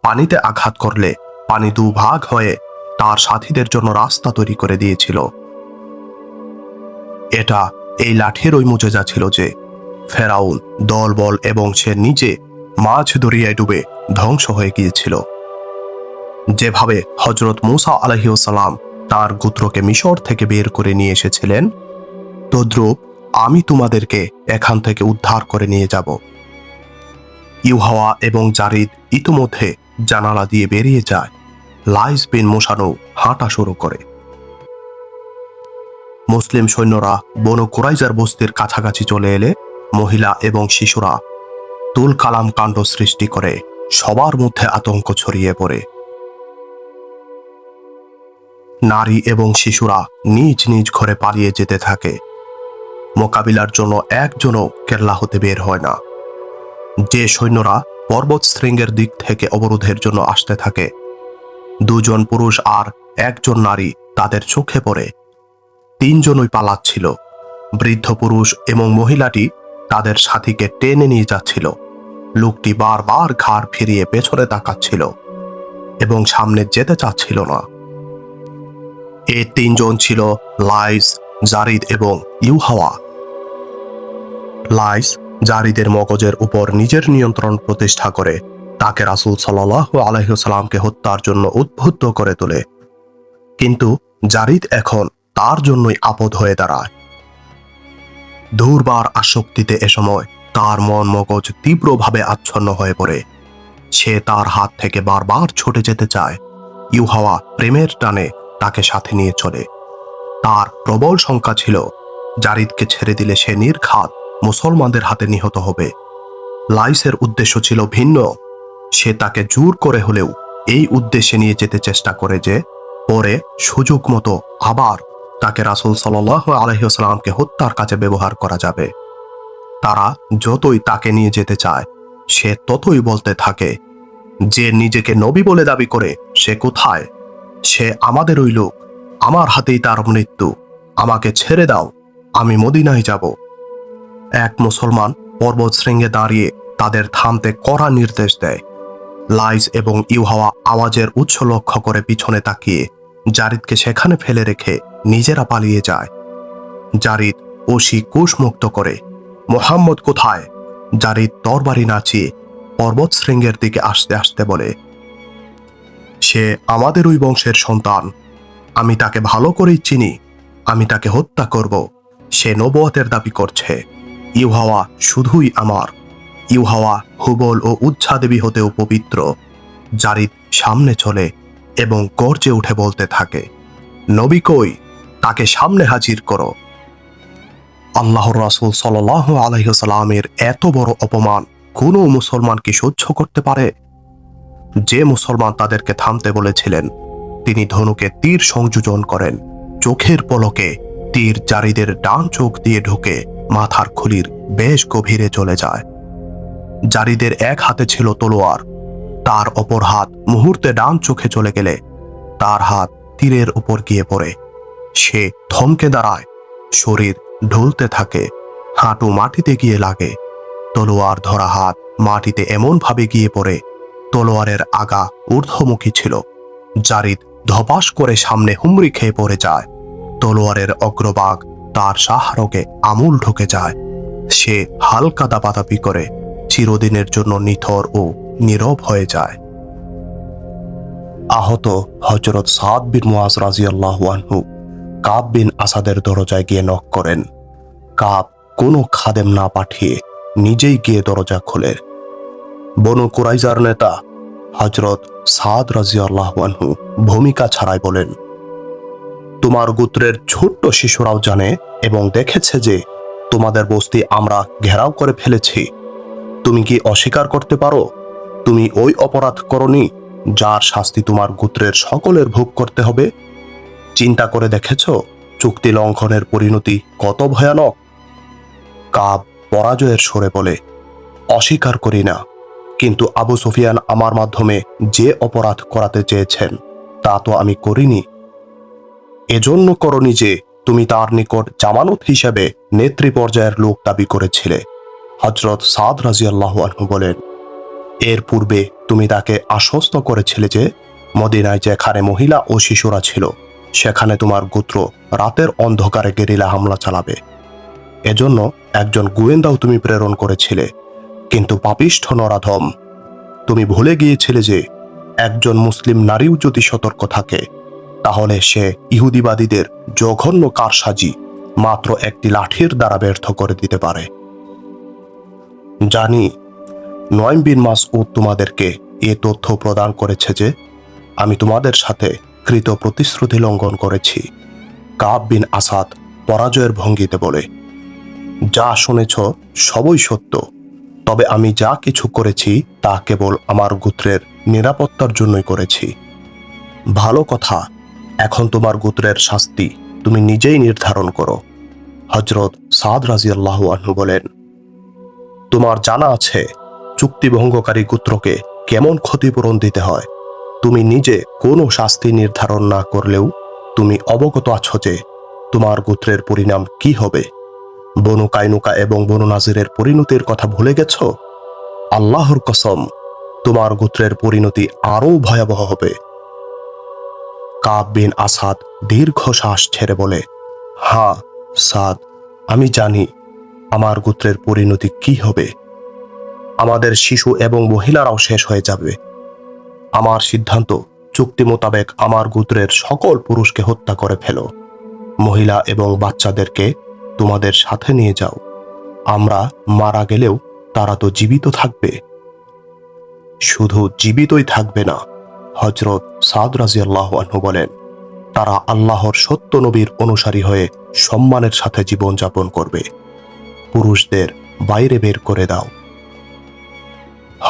পানিতে আঘাত করলে পানি দুভাগ হয়ে তার সাথীদের জন্য রাস্তা তৈরি করে দিয়েছিল। এটা এই লাঠির ওই মুজেজা ছিল যে ফেরাউন দলবল এবং সে নিজে মাঝ দরিয়ায় ডুবে ধ্বংস হয়ে গিয়েছিল। যেভাবে হযরত মূসা আলাইহিস সালাম তার গোত্রকে মিশর থেকে বের করে নিয়ে এসেছিলেন, তদ্রূপ আমি তোমাদেরকে এখান থেকে উদ্ধার করে নিয়ে যাব। ইউহাওয়া এবং জারিদ ইতিমধ্যে জানালা দিয়ে বেরিয়ে যায়। লাইস বিন মোশানও হাঁটা শুরু করে। মুসলিম সৈন্যরা বনু কুরাইজার বস্তির কাছাকাছি চলে এলে মহিলা এবং শিশুরা তুল কালাম কাণ্ড সৃষ্টি করে সবার মধ্যে আতঙ্ক ছড়িয়ে পড়ে। নারী এবং শিশুরা নিজ নিজ ঘরে পালিয়ে যেতে থাকে। মোকাবিলার জন্য একজনও কেল্লা হতে বের হয় না। যে সৈন্যরা পর্বত শৃঙ্গের দিক থেকে অবরোধের জন্য আসতে থাকে, দুজন পুরুষ আর একজন নারী তাদের চোখে পড়ে। তিনজনই পালাচ্ছিল। বৃদ্ধ পুরুষ এবং মহিলাটি তাদের সাথীকে টেনে নিয়ে যাচ্ছিল। লোকটি বারবার ঘাড় ফিরিয়ে পেছনে তাকাচ্ছিল এবং সামনে যেতে চাচ্ছিল না। এই তিনজন ছিল লাইস, জারিদ এবং ইউহাওয়া। লাইস জারিদের মগজের উপর নিজের নিয়ন্ত্রণ প্রতিষ্ঠা করে তাকে রাসূল সাল্লাল্লাহু আলাইহি ওয়াসাল্লামকে হত্যার জন্য উদ্বুদ্ধ করে তোলে। কিন্তু জারিদ এখন তার জন্যই আপদ হয়ে দাঁড়ায়। দুর্বার আসক্তিতে এ সময় তার মন মগজ তীব্রভাবে আচ্ছন্ন হয়ে পড়ে। সে তার হাত থেকে বারবার ছুটে যেতে চায়। ইউহাওয়া প্রেমের টানে তাকে সাথে নিয়ে চলে। তার প্রবল শঙ্কা ছিল জারিদকে ছেড়ে দিলে সে নির্ঘাত মুসলমানদের হাতে নিহত হবে। লাইসের উদ্দেশ্য ছিল ভিন্ন। সে তাকে জোর করে হলেও এই উদ্দেশ্যে নিয়ে যেতে চেষ্টা করে যে পরে সুযোগ মতো আবার তাকে রাসূল সাল্লাল্লাহু আলাইহি ওয়াসাল্লামকে হত্যার কাজে ব্যবহার করা যাবে। তারা যতই তাকে নিয়ে যেতে চায়, সে ততই বলতে থাকে, যে নিজেকে নবী বলে দাবি করে সে কোথায়? সে আমাদেরই লোক, আমার হাতেই তার মৃত্যু। আমাকে ছেড়ে দাও, আমি মদিনায় যাব। এক মুসলমান পর্বত শৃঙ্গে দাঁড়িয়ে তাদের থামতে কড়া নির্দেশ দেয়। লাইস এবং ইউহাওয়া আওয়াজের উৎস লক্ষ্য করে পিছনে তাকিয়ে জারিদকে সেখানে ফেলে রেখে নিজেরা পালিয়ে যায়। জারিদ ওশি কুশমুক্ত করে, মোহাম্মদ কোথায়? জারিদ তরবারি নাচিয়ে পর্বত শৃঙ্গের দিকে আসতে আসতে বলে, সে আমাদেরই বংশের সন্তান। আমি তাকে ভালো করেই চিনি। আমি তাকে হত্যা করব। সে নবুয়তের দাবি করছে। ইউহাওয়া শুধুই আমার। ইউহাওয়া হুবল ও উচ্ছা দেবী হতেও পবিত্র। জারিদ সামনে চলে এবং গর্জে উঠে বলতে থাকে, নবী কই? তাকে সামনে হাজির করো। আল্লাহর রাসূল সাল্লাল্লাহু আলাইহি ওয়াসাল্লামের এত বড় অপমান কোনো মুসলমান কি সহ্য করতে পারে? যে মুসলমান তাদেরকে থামতে বলেছিলেন, তিনি ধনুকে তীর সংযোজন করেন। চোখের পলকে তীর জারিদের ডান চোখ দিয়ে ঢুকে মাথার খুলির বেশ গভীরে চলে যায়। জারিদের এক হাতে ছিল তলোয়ার। তার অপর হাত মুহূর্তে ডান চোখে চলে গেলে তার হাত তীরের উপর গিয়ে পড়ে। সে থমকে দাঁড়ায়, শরীর ঢুলতে থাকে, হাঁটু মাটিতে গিয়ে লাগে। তলোয়ার ধরা হাত মাটিতে এমন ভাবে গিয়ে পড়ে, তলোয়ারের আগা ঊর্ধ্বমুখী ছিল। জারিদ ধপাস করে সামনে হুমড়ি খেয়ে পড়ে যায়। তলোয়ারের অগ্রভাগ তার শাহরগে আমূল ঢুকে যায়। সে হালকা দাপাদাপি করে চিরদিনের জন্য নিথর ও নীরব হয়ে যায়। আহত হযরত সাদ বিন মুআজ রাদিয়াল্লাহু আনহু কাব বিন আসাদের দরজায় গিয়ে নক করেন। কাব কোনো খাদেম না পাঠিয়ে নিজেই গিয়ে দরজা খোলে। বনু কুরাইজার নেতা হযরত সাদ রাদিয়াল্লাহু আনহু ভূমিকা ছাড়াই বলেন, তোমার গোত্রের ছোট্ট শিশুরাও জানে এবং দেখেছে যে তোমাদের বস্তি আমরা ঘেরাও করে ফেলেছি। তুমি কি অস্বীকার করতে পারো তুমি ওই অপরাধ করনি যার শাস্তি তোমার গোত্রের সকলের ভোগ করতে হবে? চিন্তা করে দেখেছ চুক্তি লঙ্ঘনের পরিণতি কত ভয়ানক? কাব পরাজয়ের সুরে বলে, অস্বীকার করি না, কিন্তু আবু সুফিয়ান আমার মাধ্যমে যে অপরাধ করাতে চেয়েছেন তা তো আমি করিনি। এজন্য করনি যে তুমি তার নিকট জামানত হিসেবে নেত্রী পর্যায়ের লোক দাবি করেছিলে। হযরত সাদ রাদিয়াল্লাহু আনহু বলেন, এর পূর্বে তুমি তাকে আশ্বস্ত করেছিলে যে মদিনায় যেখানে মহিলা ও শিশুরা ছিল সেখানে তোমার গোত্র রাতের অন্ধকারে গেরিলা হামলা চালাবে। এজন্য একজন গোয়েন্দাও তুমি প্রেরণ করেছিলে, কিন্তু পাপিষ্ঠ নরাধম, তুমি ভুলে গিয়েছিলে যে একজন মুসলিম নারীও যদি সতর্ক থাকে তাহলে সে ইহুদিবাদীদের জঘন্য কারসাজি মাত্র একটি লাঠির দ্বারা ব্যর্থ করে দিতে পারে। জানি নুয়াইম বিন মাসউদ তোমাদেরকে এ তথ্য প্রদান করেছে যে আমি তোমাদের সাথে কৃত প্রতিশ্রুতি লঙ্ঘন করেছি। কাব বিন আসাদ পরাজয়ের ভঙ্গিতে বলে, যা শুনেছ সবই সত্য, তবে আমি যা কিছু করেছি তা কেবল আমার গোত্রের নিরাপত্তার জন্যই করেছি। ভালো কথা, এখন তোমার গোত্রের শাস্তি তুমি নিজেই নির্ধারণ করো। হযরত সাদ রাদিয়াল্লাহু আনহু বলেন, তোমার জানা আছে চুক্তি ভঙ্গকারী গোত্রকে কেমন ক্ষতিপূরণ দিতে হয়। তুমি নিজে কোনো শাস্তি নির্ধারণ না করলেও তুমি অবগত আছো যে তোমার গোত্রের পরিণাম কি হবে। বনু কাইনুকা এবং বনু নাজিরের পরিণতির কথা ভুলে গেছ? আল্লাহর কসম, তোমার গোত্রের পরিণতি আরও ভয়াবহ হবে। কাব বিন আসাদ দীর্ঘশ্বাস ছেড়ে বলে, হ্যাঁ সাদ, আমি জানি আমার গোত্রের পরিণতি কি হবে। আমাদের শিশু এবং মহিলারাও শেষ হয়ে যাবে। আমার সিদ্ধান্ত, চুক্তি মোতাবেক আমার গোত্রের সকল পুরুষকে হত্যা করে ফেলো। মহিলা এবং বাচ্চাদেরকে তোমাদের সাথে নিয়ে যাও। আমরা মারা গেলেও তারা তো জীবিত থাকবে। শুধু জীবিতই থাকবে না, হযরত সাদ রাদিয়াল্লাহু আনহু বলেন, তারা আল্লাহর সত্য নবীর অনুসারী হয়ে সম্মানের সাথে জীবনযাপন করবে। পুরুষদের বাইরে বের করে দাও।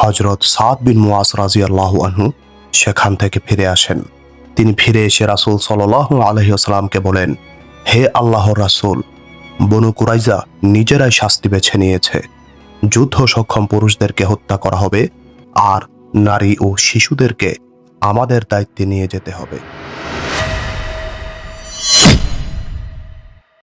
হযরত সাদ বিন মুআজ রাদিয়াল্লাহু আনহু সেখান থেকে ফিরে আসেন। তিনি ফিরে এসে রাসূল সাল্লাল্লাহু আলাইহি ওয়াসাল্লামকে বলেন, হে আল্লাহর রাসূল, বনু কুরাইজা নিজেরাই শাস্তি বেছে নিয়েছে। যুদ্ধ সক্ষম পুরুষদেরকে হত্যা করা হবে আর নারী ও শিশুদেরকে আমাদের দায়িত্বে নিয়ে যেতে হবে।